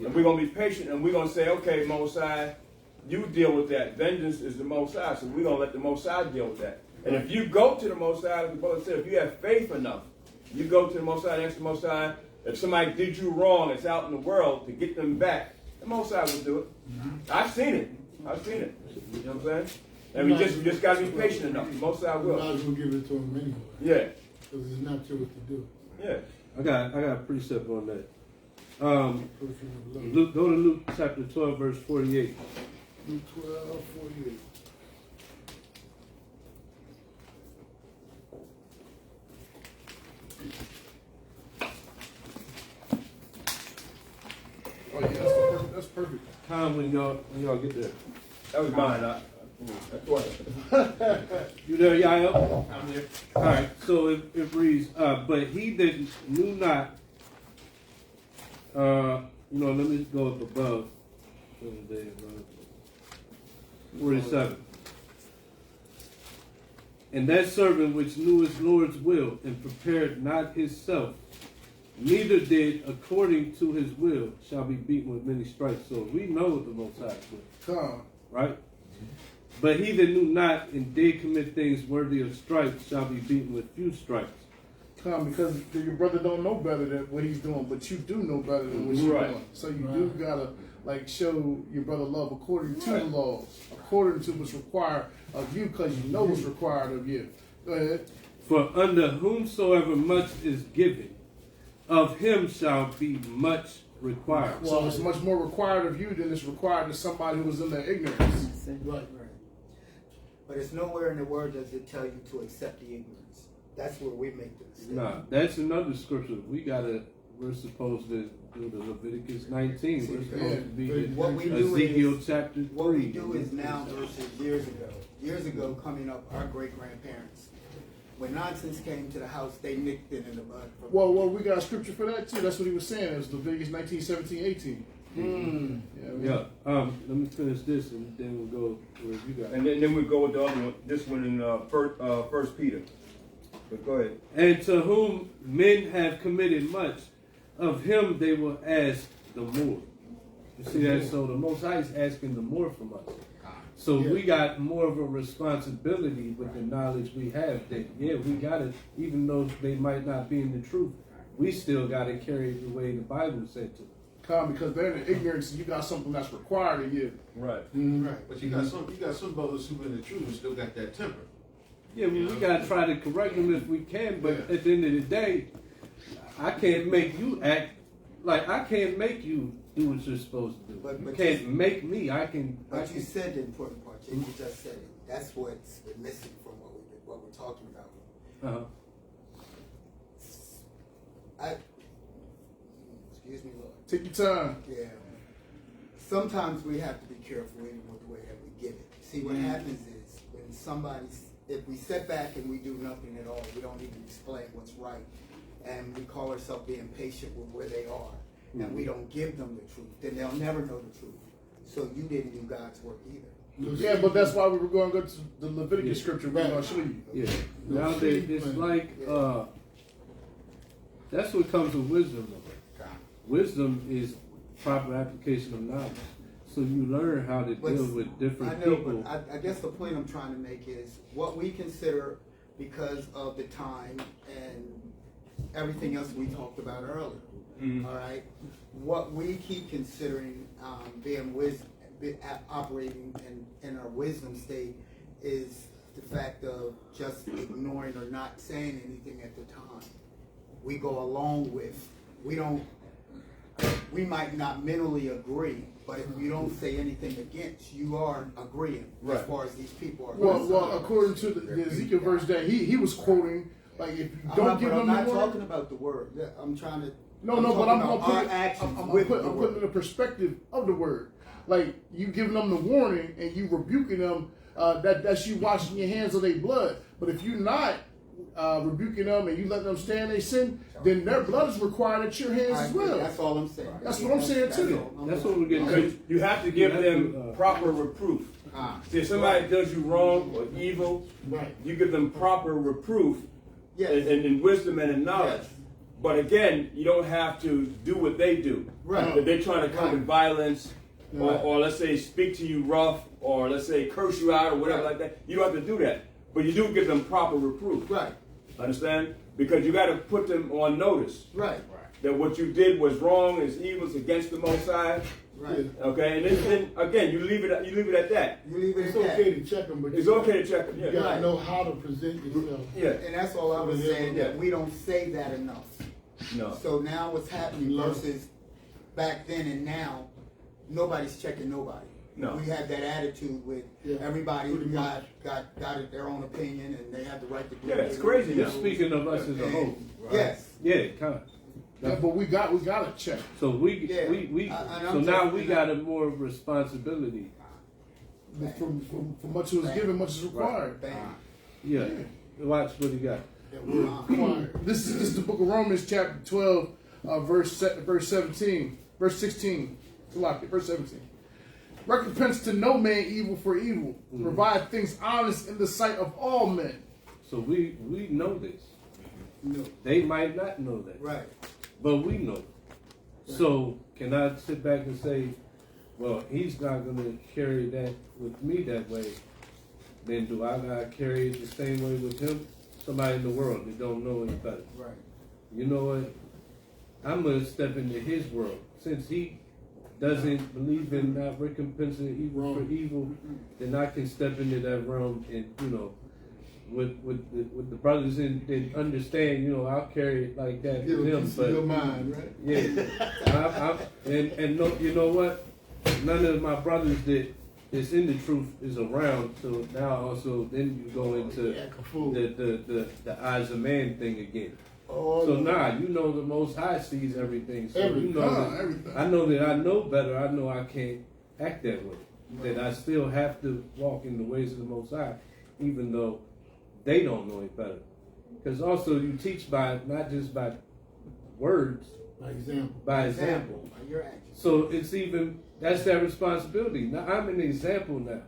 and we're gonna be patient, and we're gonna say, okay, Most High, you deal with that. Vengeance is the Most High, so we're gonna let the Most High deal with that. And if you go to the Most High, as the brother said, if you have faith enough, you go to the Most High and ask the Most High, if somebody did you wrong, it's out in the world, to get them back, the Most High will do it. I've seen it. You know what I'm saying? And we just gotta be patient enough. The Most High You will. might as well give it to him anyway. Yeah, Because it's not yours to do. yeah. I got a precept on that. Person of love. Luke, go to Luke chapter 12, verse 48. Luke 12:48. Oh yeah, that's perfect. Time when y'all get there. That was mine. You there, Yael? I'm here. All right. So it reads, but he that knew not. Let me go up above. 47. And that servant which knew his Lord's will and prepared not himself, neither did according to his will, shall be beaten with many stripes. So we know the Most High will, Come. right? But he that knew not and did commit things worthy of stripes shall be beaten with few stripes. Come, because your brother don't know better than what he's doing, but you do know better than what you're Right. doing. So you do gotta show your brother love according to the laws, according to what's required of you, because you know what's required of you. Go ahead. For under whomsoever much is given, of him shall be much required. Well, it's much more required of you than it's required of somebody who was in their ignorance. Right. But it's nowhere in the word does it tell you to accept the ignorance. That's where we make the mistake. Nah, that's another scripture. We're supposed to do the Leviticus 19. We're supposed to be What we do Ezekiel is, chapter 3. what we do is now versus years ago. Years ago, coming up, our great-grandparents, when nonsense came to the house, they nicked it in the bud. Well, we got a scripture for that too. That's what he was saying. It was Leviticus 19, 17, 18. Yeah. Let me finish this and then we'll go where you got. And then we go with the other one. This one in First Peter. But go ahead. And to whom men have committed much, of him they will ask the more. You see that? So the Most High is asking the more from us. So we got more of a responsibility with the knowledge we have that, we got to, even though they might not be in the truth, we still got to carry it the way the Bible said to. Because they're in the ignorance and you got something that's required of you. Right. Right. But you got some brothers who in the truth who still got that temper. Yeah, we got to try to correct them if we can, but at the end of the day, I can't make you act like I can't make you do what you're supposed to do. But you can't make me. But you said the important part. You just said it. That's what's been missing from what we're talking about. Excuse me, Lord. Take your time. Yeah. Sometimes we have to be careful even with the way that we give it. See, what happens is when if we sit back and we do nothing at all, we don't even explain what's right, and we call ourselves being patient with where they are, and we don't give them the truth, then they'll never know the truth. So you didn't do God's work either. Yeah, but that's why we were going to go to the Leviticus scripture. We're going to show you. Yeah. Nowadays, it's like that's what comes with wisdom. Wisdom is proper application of knowledge. So you learn how to deal with different people. But I guess the point I'm trying to make is what we consider, because of the time and everything else we talked about earlier. All right, what we keep considering being wisdom, operating in our wisdom state, is the fact of just ignoring or not saying anything at the time. We go along with. We might not mentally agree, but if you don't say anything against, you are agreeing as far as these people are concerned. Well, according to the Ezekiel verse that he was quoting, like if you don't give them I'm the not word, talking about the word. I'm trying to. but I'm putting putting in the perspective of the word. Like you giving them the warning and you rebuking them. That's you washing your hands of their blood. But if you're not rebuking them and you let them stay in their sin, then their blood is required at your hands as well. That's all I'm saying. That's what I'm saying too. That's what we're getting to. You have to give them proper reproof. See, if somebody does you wrong or evil, you give them proper reproof in wisdom and in knowledge. Yes. But again, you don't have to do what they do. Right. If they're trying to come with violence, or let's say speak to you rough, or let's say curse you out or whatever like that, you don't have to do that. But you do give them proper reproof. Right. Understand? Because you got to put them on notice. Right. That what you did was wrong, is evil, is against the Most High. Right. Okay, and then again, you leave it at that. You leave it It's at that. okay to check them, but It's okay to check them. you Yeah. gotta know how to present yourself. Yeah. And that's all I was saying, that we don't say that enough. No. So now what's happening versus back then and now, nobody's checking nobody. No. We have that attitude with everybody got their own opinion and they have the right to do it. Yeah, it's crazy You're now. speaking of us as a whole. Yes. Yeah, kind of. Yeah, but we gotta check. So we I'm now we talking got a more responsibility. From much was given, much is required. Bam. Yeah. Watch what he got. This is the book of Romans, chapter 12, verse 17, verse 16. Verse 17. Recompense to no man evil for evil. Provide things honest in the sight of all men. So we know this. No. They might not know that. Right. But we know. So can I sit back and say, well, he's not going to carry that with me that way. Then do I got to carry it the same way with him? Somebody in the world that don't know any better. Right. You know what? I'm going to step into his world. Since he doesn't believe in not recompensing evil for evil, then I can step into that realm and, with the brothers that understand, you know, I'll carry it like that Give to a them. piece But of your mind, right? yeah, and no, you know what? None of my brothers that's in the truth is around. So now also then you go into the eyes of man thing again. Oh, So no. you know the Most High sees everything. So you know everything. I know that I know better. I know I can't act that way. That I still have to walk in the ways of the Most High, even though they don't know it better. Because also you teach by not just by words, By example. by example. By your actions. So it's even that's their responsibility. Now I'm an example now.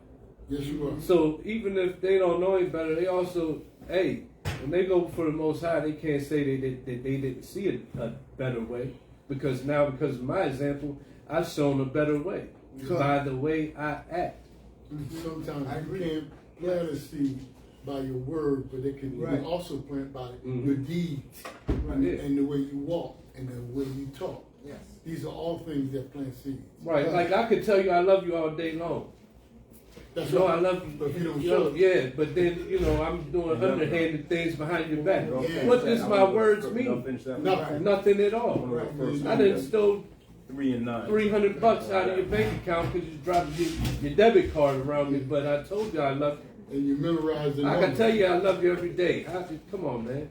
Yes, you are. So even if they don't know any better, they also, hey, when they go for the Most High, they can't say that they didn't see a better way, because of my example, I've shown a better way by the way I act. Sometimes you can't plant a seed by your word, but it can Right. be also planted by Mhm. your deeds and the way you walk and the way you talk. Yes. These are all things that plant seeds. Right, like I could tell you I love you all day long. That's No, right. I love you. But if you don't You know, show it. yeah, but then I'm doing underhanded things behind your back. Yeah. What does my words Don't mean? finish that. Nothing. Nothing at all. Right. I done stole 3 and 9. $300 out of your bank account because you dropped your debit card around me. But I told you I love you. And you memorize the I numbers. can tell you I love you every day. Come on, man.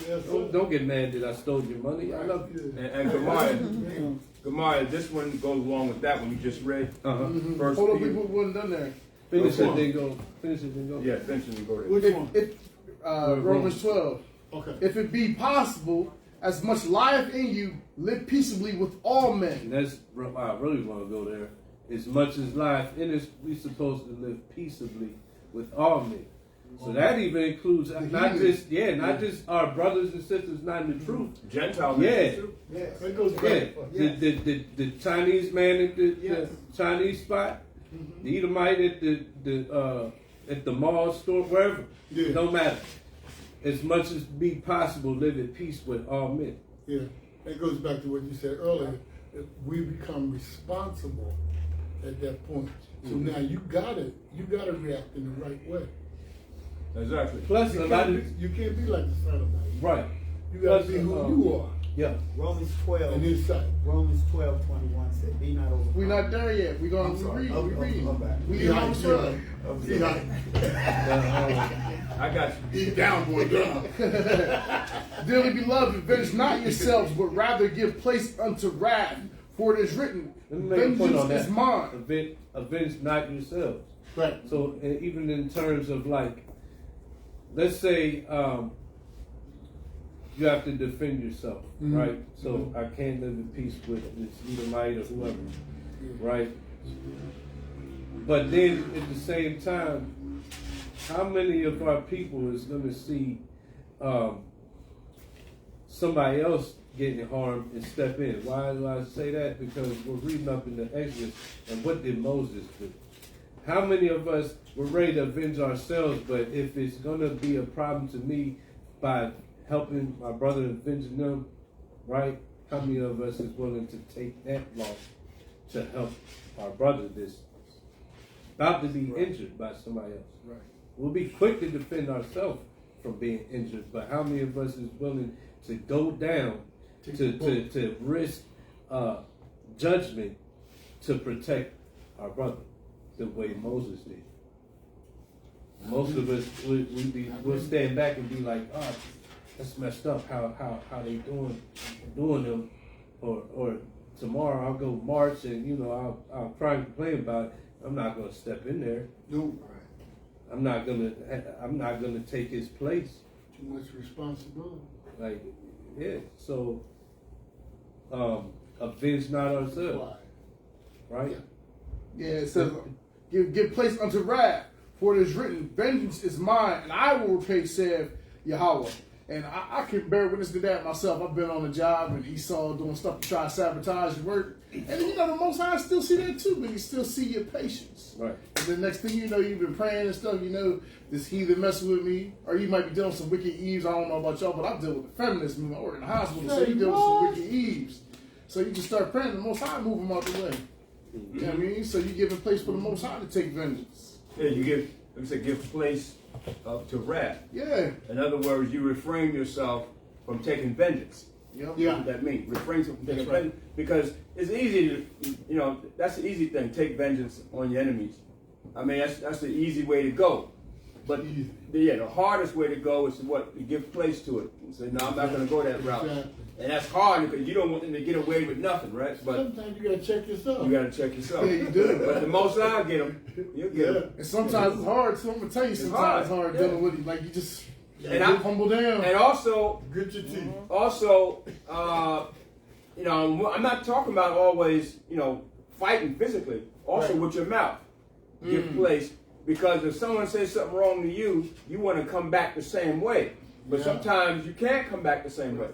Yes, sir. Don't get mad that I stole your money. I love you. And Gamaya, this one goes along with that one you just read. Uh-huh. First Hold on, Peter. we wasn't done there. Finish Which it, one? then go. Finish it, then go. Yeah, finish it and go there. Which one? Romans 12. Okay. If it be possible, as much life in you, live peaceably with all men. And that's I really want to go there. As much as life in us, we supposed to live peaceably with all men. So that even includes not just our brothers and sisters not in the truth. Gentile Yeah. nations too. Yes. It goes back. Yeah, Yes. the Chinese man at the Yes. Chinese spot, the Edomite at the mall store, wherever. Yeah. It don't matter. As much as be possible, live at peace with all men. Yeah. It goes back to what you said earlier. If we become responsible at that point. So now you gotta react in the right way. Exactly. Plus a lot of You can't be like the son of man. right. You gotta Plus, be who you are Yeah. Romans 12. in his sight. Romans 12:21 said, "Be not over." We not there yet. We gonna I'm sorry. read. Oh, We oh, read. oh, bad. We He in hyped Romans you 12. up. He hyped. I got you. He's down, boy, down. Dearly beloved, avenge not yourselves, but rather give place unto wrath. For it is written, Let me make a point on vengeance that. is mine. Avenge not yourselves. Right. So even in terms of like, let's say you have to defend yourself, right? So I can't live in peace with this Edomite or whoever, right? But then at the same time, how many of our people is going to see somebody else getting harmed and step in? Why do I say that? Because we're reading up in the Exodus, and what did Moses do? How many of us were ready to avenge ourselves, but if it's going to be a problem to me by helping my brother avenging them, right? How many of us is willing to take that loss to help our brother that's about to be injured by somebody else? Right. We'll be quick to defend ourselves from being injured, but how many of us is willing to go down to risk judgment to protect our brother the way Moses did? Most of us we'll stand back and be like, oh, that's messed up. How they doing them, or tomorrow I'll go march and I'll cry and complain about it. I'm not gonna step in there. No. I'm not gonna take his place. Too much responsibility. Like, yeah. So, avenge not ourselves, right? Yeah, it says, give place unto wrath. For it is written, vengeance is mine, and I will repay, saith Yahweh. And I can bear witness to that myself. I've been on a job and Esau doing stuff to try to sabotage your work. And then, the Most High still see that too, but he still see your patience. Right. And the next thing you know, you've been praying and stuff, this heathen messing with me, or you might be dealing with some wicked Eves. I don't know about y'all, but I deal with the feminists. I work in the hospital, so you deal with some wicked Eves. So you just start praying, the Most High move them out the way. You know what I mean? So you give a place for the Most High to take vengeance. Yeah, you give place to wrath. Yeah. In other words, you refrain yourself from taking vengeance. Yep. Yeah. That's what that means. Refrain from taking That's right. vengeance. Because it's easy to, that's the easy thing, take vengeance on your enemies. I mean, that's the easy way to go. But the hardest way to go is to give place to it. And say, no, I'm not going to go that route. Exactly. And that's hard because you don't want them to get away with nothing, right? But Sometimes you gotta check yourself. you got to check yourself. Yeah, you do. But the most I'll get them, you'll get them. And sometimes it's hard. So I'm gonna tell you, sometimes it's hard yeah. dealing with it. Like you just And I- humble down. And also, Grit your teeth. Also, I'm not talking about always, fighting physically. Also with your mouth, give place. Because if someone says something wrong to you, you want to come back the same way. But Yeah. sometimes you can't come back the same way.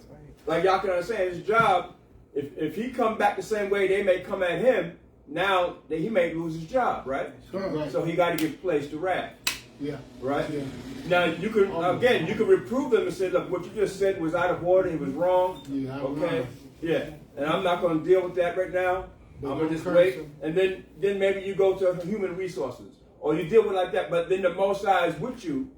Like y'all can understand, his job, if he come back the same way, they may come at him. Now he may lose his job, right? Right. So he got to give place to wrath. Yeah. Right? Yeah. Now you could you could reprove them and say, look, what you just said was out of order, it was wrong. Yeah, I was okay. wrong. Yeah. And I'm not gonna deal with that right now. But I'm don't gonna just curse wait. them. And then maybe you go to human resources. Or you deal with it like that, but then the Most High is with you.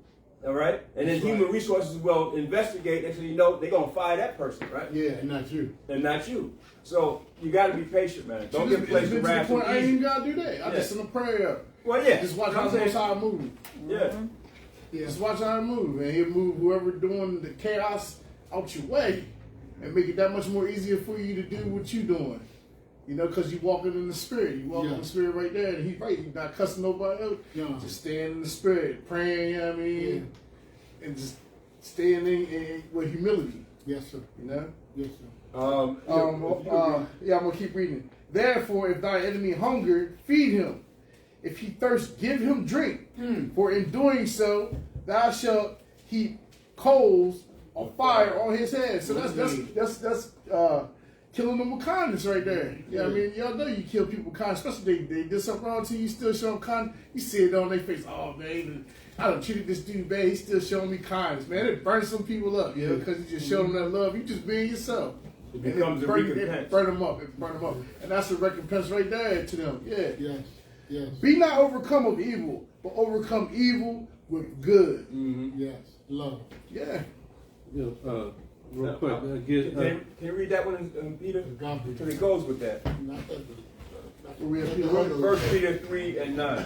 All right? And then That's human right. resources will investigate and so they're gonna fire that person, right? Yeah, and not you. And not you. So you gotta be patient, man. Don't It's get place to been to the wrath point too I ain't easy. even gotta do that. I just send a prayer up. Well, yeah. Just watch You know how what I'm the saying? Most High move. Yeah. Yeah. Just watch how it move, and he'll move whoever doing the chaos out your way, and make it that much more easier for you to do what you doing. Because you walking in the spirit. You walking in the spirit right there, and he's right. You're not cussing nobody else. Yeah. Just staying in the spirit, praying. You know what I mean, and just staying in with humility. Yes, sir. Yes, sir. I'm gonna keep reading. Therefore, if thy enemy hunger, feed him. If he thirst, give him drink. For in doing so, thou shalt heap coals of fire on his head. So that's killing them with kindness right there. Yeah, I mean, y'all know you kill people with kindness, especially they did something wrong to you, still show them kindness. You see it on their face. Oh man, I done treated this dude bad. He's still showing me kindness, man. It burns some people up, because you just show them that love. You just being yourself. It becomes a recompense. Burn them up. And that's a recompense right there to them. Yeah. Yes. Yes. Be not overcome of evil, but overcome evil with good. Yes. Love. Yeah. Real quick, Can you read that one, Peter? God. Because it goes with that. Not that. Where we at, Peter? First Peter 3:9.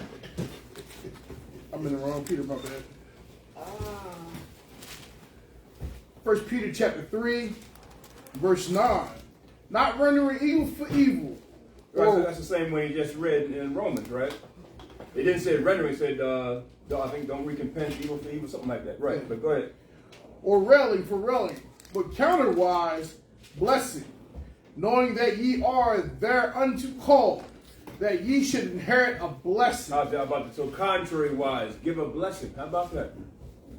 I'm in the wrong Peter, my bad. 1 Peter chapter 3, verse 9. Not rendering evil for evil. Right, so that's the same way you just read in Romans, right? It didn't say rendering, it said, I think don't recompense evil for evil, something like that. Right, Yeah. but go ahead. Or railing for railing, but counterwise blessing, knowing that ye are thereunto called, that ye should inherit a blessing. How's that about that? So contrary-wise, give a blessing. How about that?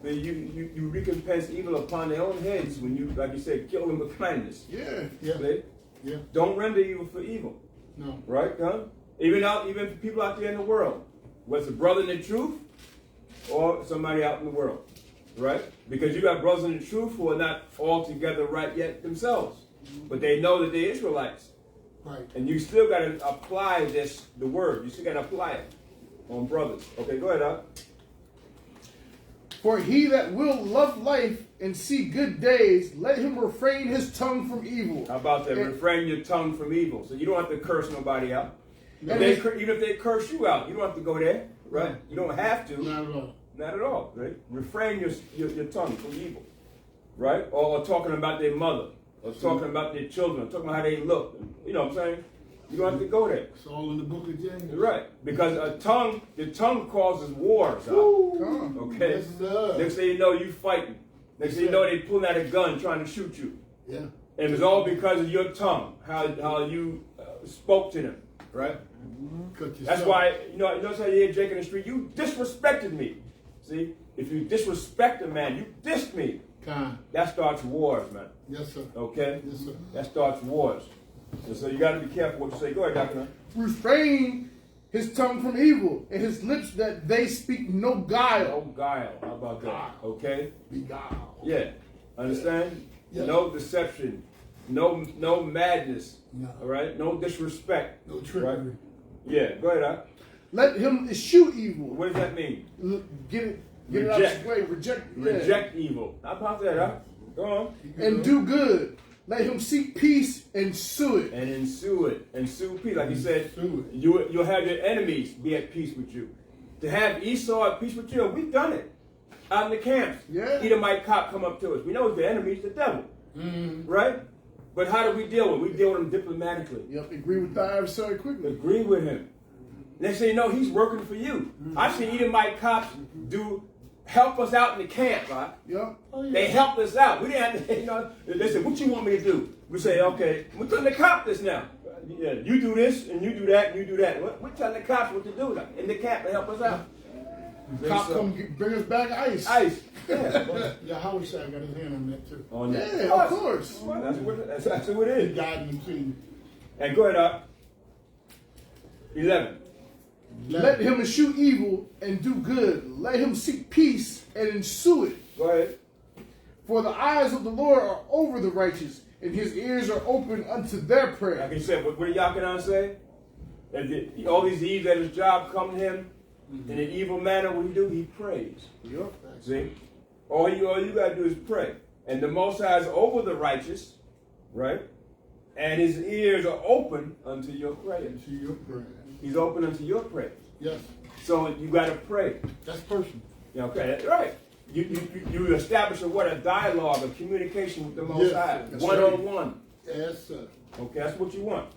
Then you recompense evil upon their own heads when you, like you said, kill them with kindness. Yeah. Yeah. See? Yeah. Don't render evil for evil. No. Right, huh? Even for people out there in the world, whether it's a brother in the truth or somebody out in the world, right? Because you got brothers in the truth who are not altogether right yet themselves, but they know that they're Israelites, Right. and you still got to apply the word. You still got to apply it on brothers. Okay, go ahead, Al. For he that will love life and see good days, let him refrain his tongue from evil. How about that? And- Refrain your tongue from evil. So you don't have to curse nobody out. And Even if they curse you out, you don't have to go there, right? No. You don't have to. Not at all. Not at all, right? Refrain your tongue from evil, right? Or talking about their mother, or talking about their children, talking about how they look. You know what I'm saying? You don't have to go there. It's all in the book of James. Right. Because your tongue causes wars. Come. Okay? Yes, sir. Next thing you know, you fighting. Next thing you know, they pulling out a gun trying to shoot you. Yeah. And it's all because of your tongue, how you spoke to them, right? Cut yourself. That's why, notice how you hear Jake in the street, you disrespected me. See? If you disrespect a man, you dissed me. Kind. That starts wars, man. Yes, sir. Okay? Yes, sir. That starts wars. And so you got to be careful what you say. Go ahead, Doctor. Refrain his tongue from evil, and his lips that they speak no guile. No guile. How about that? Okay? Beguile. Yeah. Understand? Yeah. No deception. No madness. No. All right? No disrespect. No trickery. Right? Yeah. Go ahead, Doc. Let him eschew evil. What does that mean? Get it Get it out of his way. Reject evil. I popped that up. Go on. And do good. Let him seek peace and ensue it. And ensue it. Ensue peace. Like he said, you'll have your enemies be at peace with you. To have Esau at peace with you, we've done it. Out in the camps. Yeah. Edomite cop come up to us. We know the enemy's the devil. Right? But how do we deal with him? We deal with him diplomatically. Yep, agree with the adversary quickly. Agree with him. And they say, no, he's working for you. I see Edomite cops help us out in the camp, right? Yep. Oh, yeah. They helped us out. We didn't have to, they said, what you want me to do? We say, okay, we're telling the cop this now. Yeah, you do this, and you do that, and you do that. We're telling the cops what to do in the camp to help us out. Cop come bring us back ice. Ice. Yeah. Yahweh Shai got his hand on that too. On that. Yeah, of course. Well, that's who it is. Guiding him to. And go ahead up. 11. Let him eschew evil and do good. Let him seek peace and ensue it. Go ahead. For the eyes of the Lord are over the righteous, and his ears are open unto their prayer. Like he said, what did Yakinan say? That all these Eves at his job come to him in an evil manner. What do? He prays. Yep. See? All you got to do is pray. And the Most High is over the righteous, right? And his ears are open unto your prayers. To your prayer. He's open unto your prayers. Yes. So you got to pray. That's personal. Yeah, okay, that's right. You establish a dialogue, a communication with the Most High. One-on-one. Yes, sir. Okay, that's what you want.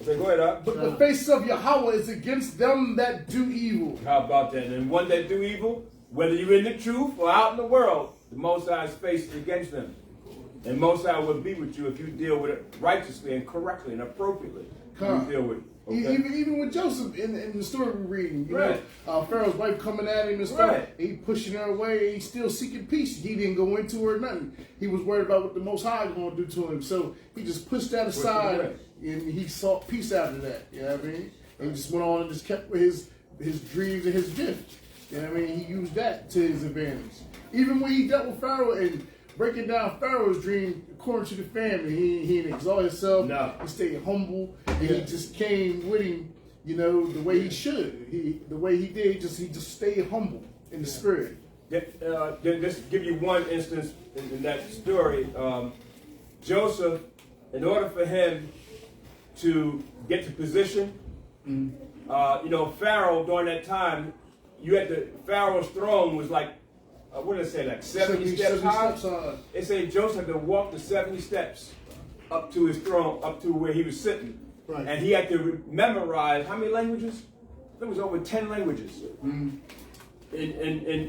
Okay, go ahead, up. But the face of Yahweh is against them that do evil. How about that? And one that do evil, whether you're in the truth or out in the world, the Most High's face is against them. And Most High will be with you if you deal with it righteously and correctly and appropriately. You deal with it. Okay? Even with Joseph in the story we're reading, you Right. know, Pharaoh's wife coming at him and stuff, Right. he pushing her away, he's still seeking peace. He didn't go into her or nothing. He was worried about what the Most High was going to do to him, so he just pushed that aside and he sought peace after that. You know what I mean? And he just went on and just kept with his dreams and his gift. You know what I mean? He used that to his advantage. Even when he dealt with Pharaoh and breaking down Pharaoh's dream according to the family, he didn't exalt himself. No. He stayed humble, and he just came with him, you know, the way he should. The way he did, he just stayed humble in the spirit. Just give you one instance in that story. Joseph, in order for him to get to position, Pharaoh during that time, Pharaoh's throne was like, what did it say, like 70 steps high? They say Joseph had to walk the 70 steps up to his throne, up to where he was sitting. Right. And he had to memorize, how many languages? There was over 10 languages in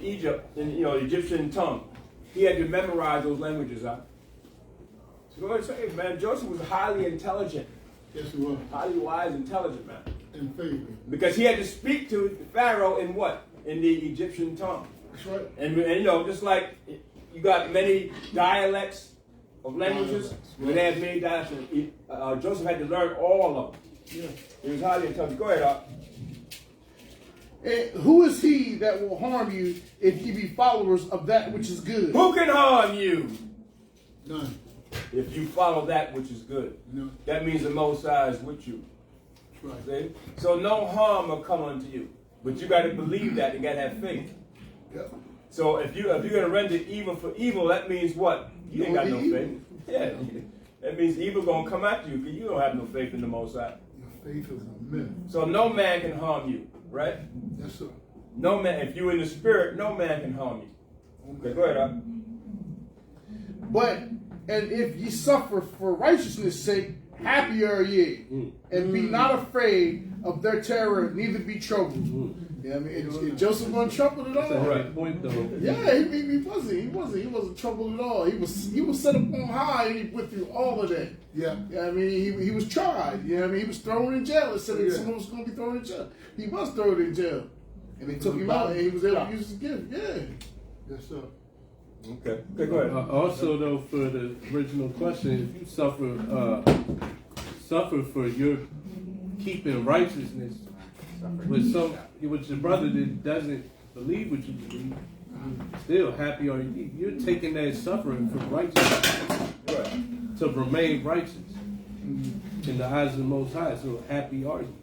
Egypt, in Egyptian tongue. He had to memorize those languages out. So go ahead and say, man, Joseph was highly intelligent. Yes, he was. Highly wise, intelligent man. In favor. Because he had to speak to Pharaoh in what? In the Egyptian tongue. That's right. And just like you got many dialects of languages, when they had many dialects, Joseph had to learn all of them. Yeah. He was highly intelligent. Go ahead, Doc. And who is he that will harm you if ye be followers of that which is good? Who can harm you? None. If you follow that which is good. No. That means the Most High is with you. That's right. See? So no harm will come unto you. But you got to believe that. You got to have faith. Yep. So if you're going to render evil for evil, that means what? You ain't got no faith. Yeah. That means evil going to come after you because you don't have no faith in the Most High. Your faith is a myth. So no man can harm you, right? Yes, sir. No man, if you're in the spirit, no man can harm you. Okay, go ahead, Doc. But, and if ye suffer for righteousness' sake, happy are ye, and be not afraid of their terror, neither be troubled. Yeah, I mean, Joseph wasn't troubled at all. That's a right point, though. Yeah, he wasn't troubled at all. He was set up on high, and he went through all of that. Yeah. I mean, he was tried. You know what I mean? He was thrown in jail. It said that someone was going to be thrown in jail. He was thrown in jail, and they took him out, and he was able to use his gift. Yeah. Yes, sir. Okay, go ahead. Also, though, for the original question, if you suffer for your keeping righteousness with your brother that doesn't believe what you believe, still happy are you? You're taking that suffering for righteousness to remain righteous in the eyes of the Most High. So happy are you?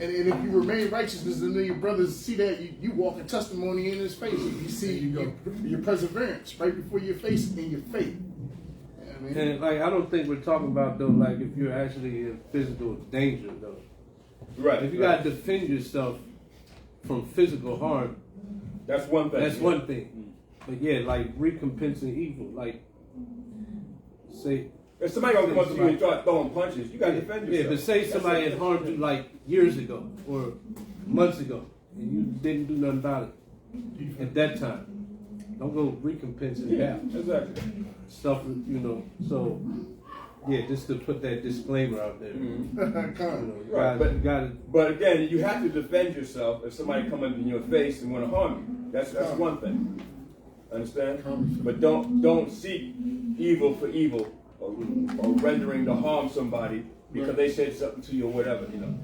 And if you remain righteousness, and then your brothers see that, you walk in testimony in his face. You see your perseverance right before your face in your faith. You know what I mean? And like, I don't think we're talking about though, like if you're actually in physical danger though. Right. If you gotta defend yourself from physical harm, that's one thing. that's one thing. But yeah, like recompensing evil, like say. If somebody gonna come up to you and start throwing punches, you gotta defend yourself. Yeah, but say somebody had harmed you like years ago or months ago, and you didn't do nothing about it at that time. Don't go recompensing that. Exactly. Stuff, you know. So yeah, just to put that disclaimer out there. Mm-hmm. Right, but again, you have to defend yourself if somebody come up in your face and want to harm you. That's one thing. Understand? But don't seek evil for evil. Or rendering to harm somebody because they said something to you or whatever, you know.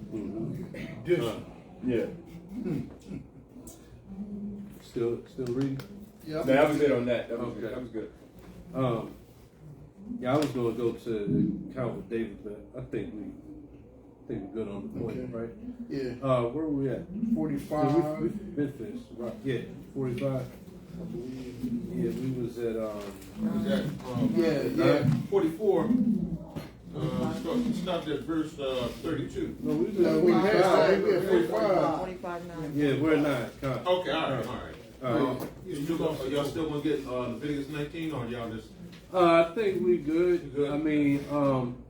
Yeah. Still reading? Yeah. That was it on that. That was Okay. good. That was good. Yeah, I was gonna go to the count with David, but I think we're good on the point, right? Yeah. Where were we at? 45. So we've been finished, right? Yeah, 45. Yeah, we was at Yeah. 44. Stopped at verse 32. No, we was No, at we 45. passed. We at 45. 25:9. Yeah, we're at 9. Count. Okay, all right. Y'all still gonna get Leviticus 19, or y'all just? I think we good. Good. I mean,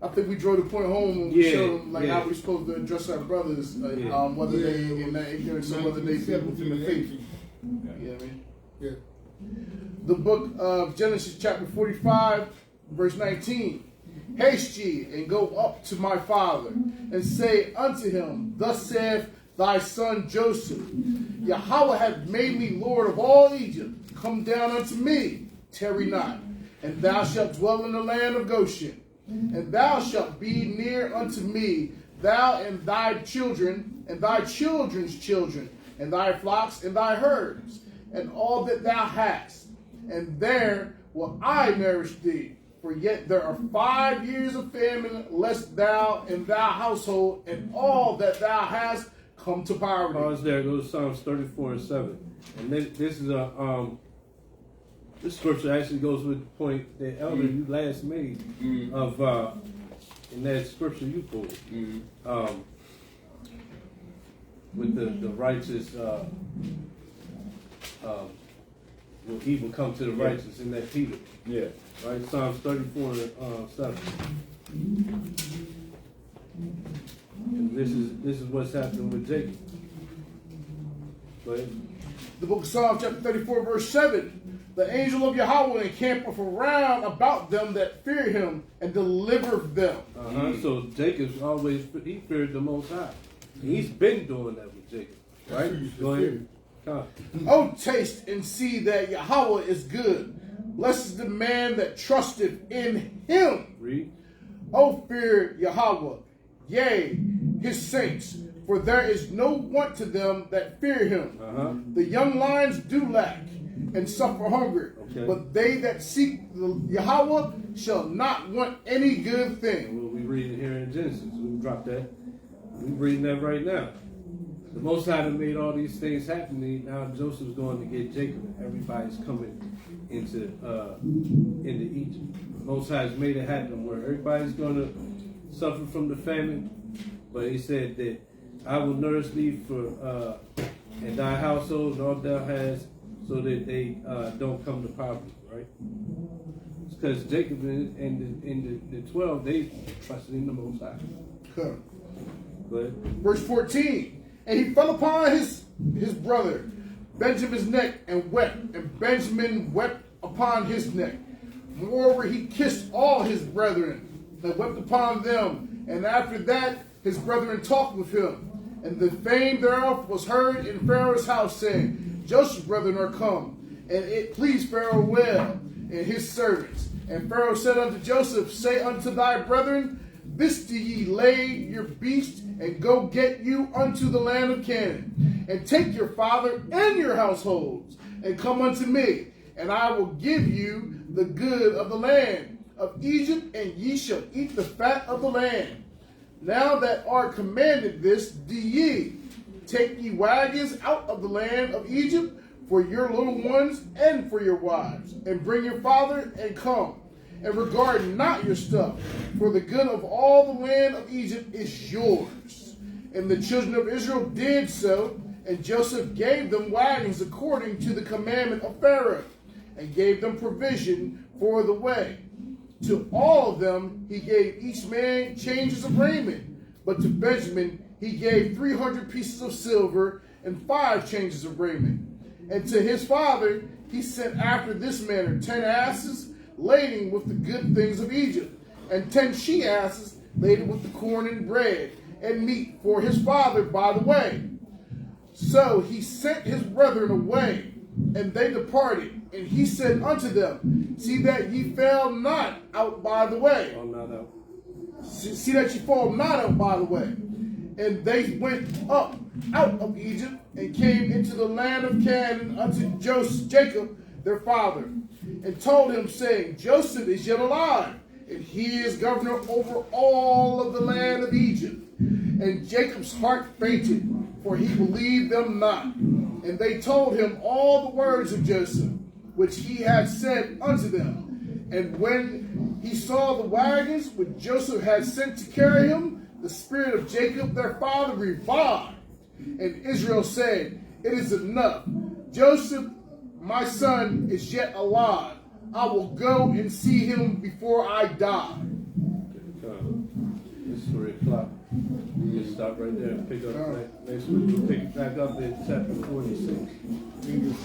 I think we drove the point home when we Yeah, showed them yeah. how we're supposed to address our brothers, Yeah. whether they in that ignorance or whether they people from the faith. You know what I mean? Yeah. The book of Genesis chapter 45, verse 19. Haste ye and go up to my father and say unto him, Thus saith thy son Joseph, Yahweh hath made me Lord of all Egypt. Come down unto me, tarry not, and thou shalt dwell in the land of Goshen. And thou shalt be near unto me, thou and thy children, and thy children's children, and thy flocks and thy herds, and all that thou hast. And there will I nourish thee. For yet there are 5 years of famine, lest thou and thy household and all that thou hast come to poverty. pause there. Go to Psalms 34:7. And this is this scripture actually goes with the point that Elder you last made of in that scripture you pulled with the righteous will evil come to the righteous in that Peter. Yeah. Right, Psalms 34:7. And this is what's happening with Jacob. Go ahead. The book of Psalms chapter 34 verse 7. The angel of Yahweh encampeth around about them that fear him and delivereth them. So Jacob's always, he feared the Most High. He's been doing that with Jacob. Right? Go ahead. Oh, taste and see that Yahweh is good. Blessed is the man that trusteth in him. Read. Oh, fear Yahweh, yea, his saints, for there is no want to them that fear him. The young lions do lack and suffer hunger, but they that seek the Yahweh shall not want any good thing. Well, we reading here in Genesis. We dropped that. We're reading that right now. The Most High made all these things happen. Now Joseph's going to get Jacob. Everybody's coming into Egypt. The Most High's made it happen where everybody's going to suffer from the famine. But he said that I will nourish thee for and thy household and all thou hast, so that they don't come to poverty. Right? Because Jacob and the 12 they trusted in the Most High. But Verse 14. And he fell upon his brother Benjamin's neck and wept, and Benjamin wept upon his neck. Moreover, he kissed all his brethren and wept upon them. And after that, his brethren talked with him. And the fame thereof was heard in Pharaoh's house, saying, Joseph's brethren are come. And it pleased Pharaoh well and his servants. And Pharaoh said unto Joseph, Say unto thy brethren, This do ye lay your beast, and go get you unto the land of Canaan, and take your father and your households, and come unto me, and I will give you the good of the land of Egypt, and ye shall eat the fat of the land. Now that art commanded this, do ye take ye wagons out of the land of Egypt for your little ones and for your wives, and bring your father and come, and regard not your stuff, for the good of all the land of Egypt is yours. And the children of Israel did so, and Joseph gave them wagons according to the commandment of Pharaoh, and gave them provision for the way. To all of them he gave each man changes of raiment, but to Benjamin he gave 300 pieces of silver and 5 changes of raiment. And to his father he sent after this manner 10 asses laden with the good things of Egypt, and 10 she-asses laden with the corn and bread and meat for his father by the way. So he sent his brethren away, and they departed. And he said unto them, see that ye fail not out by the way. Oh, not out. See that ye fall not out by the way. And they went up out of Egypt and came into the land of Canaan unto Jacob their father, and told him, saying, Joseph is yet alive, and he is governor over all of the land of Egypt. And Jacob's heart fainted, for he believed them not. And they told him all the words of Joseph, which he had said unto them. And when he saw the wagons which Joseph had sent to carry him, the spirit of Jacob their father revived. And Israel said, it is enough. Joseph, my son, is yet alive. I will go and see him before I die. It's 3 o'clock. You can stop right there and pick up next week. We'll pick it back up in chapter 46.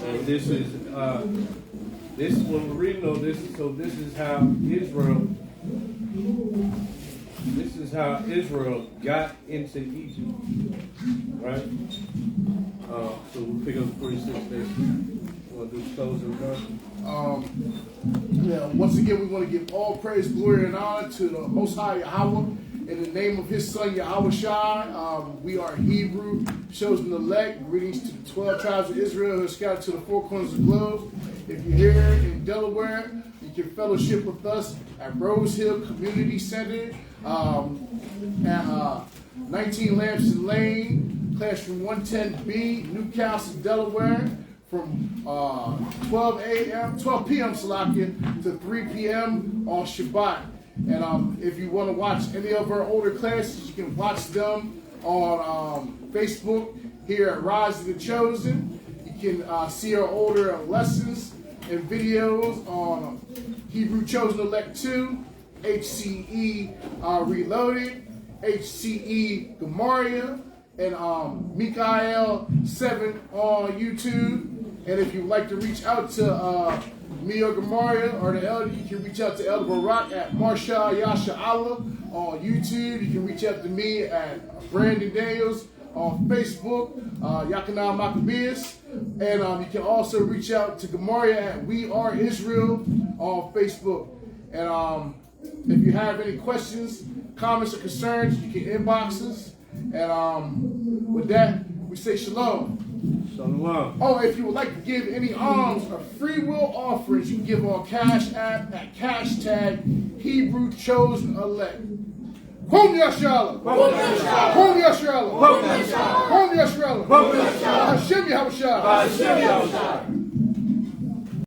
And this is when we're reading on this. So this is how Israel got into Egypt, right? So we'll pick up 46 next week. Want to do closing remarks? Once again, we want to give all praise, glory, and honor to the Most High Yahweh. In the name of his son, Yahweh Shai, we are Hebrew, chosen elect. Greetings to the 12 tribes of Israel who are scattered to the 4 corners of the globe. If you're here in Delaware, you can fellowship with us at Rose Hill Community Center, at 19 Lamson Lane, classroom 110B, Newcastle, Delaware, from 12 p.m. to 3 p.m. on Shabbat. And if you want to watch any of our older classes, you can watch them on Facebook here at Rise of the Chosen. You can see our older lessons and videos on Hebrew Chosen Elect 2, HCE Reloaded, HCE Gemaria, and Mikael 7 on YouTube. And if you'd like to reach out to me or Gemaria or the elder, you can reach out to Elder Barak at Marsha Yasha Allah on YouTube. You can reach out to me at Brandon Daniels on Facebook, Yakanah Maccabeus. And you can also reach out to Gemaria at We Are Israel on Facebook. And if you have any questions, comments, or concerns, you can inbox us. And with that, we say shalom. Shalom. Oh, if you would like to give any alms or free will offerings, you can give on Cash App at hashtag Hebrew Chosen Elect. Home Yashala! Home Yashala! Home Yashala! Home Yashala! Hashem Yahushua! Hashem Yahushua!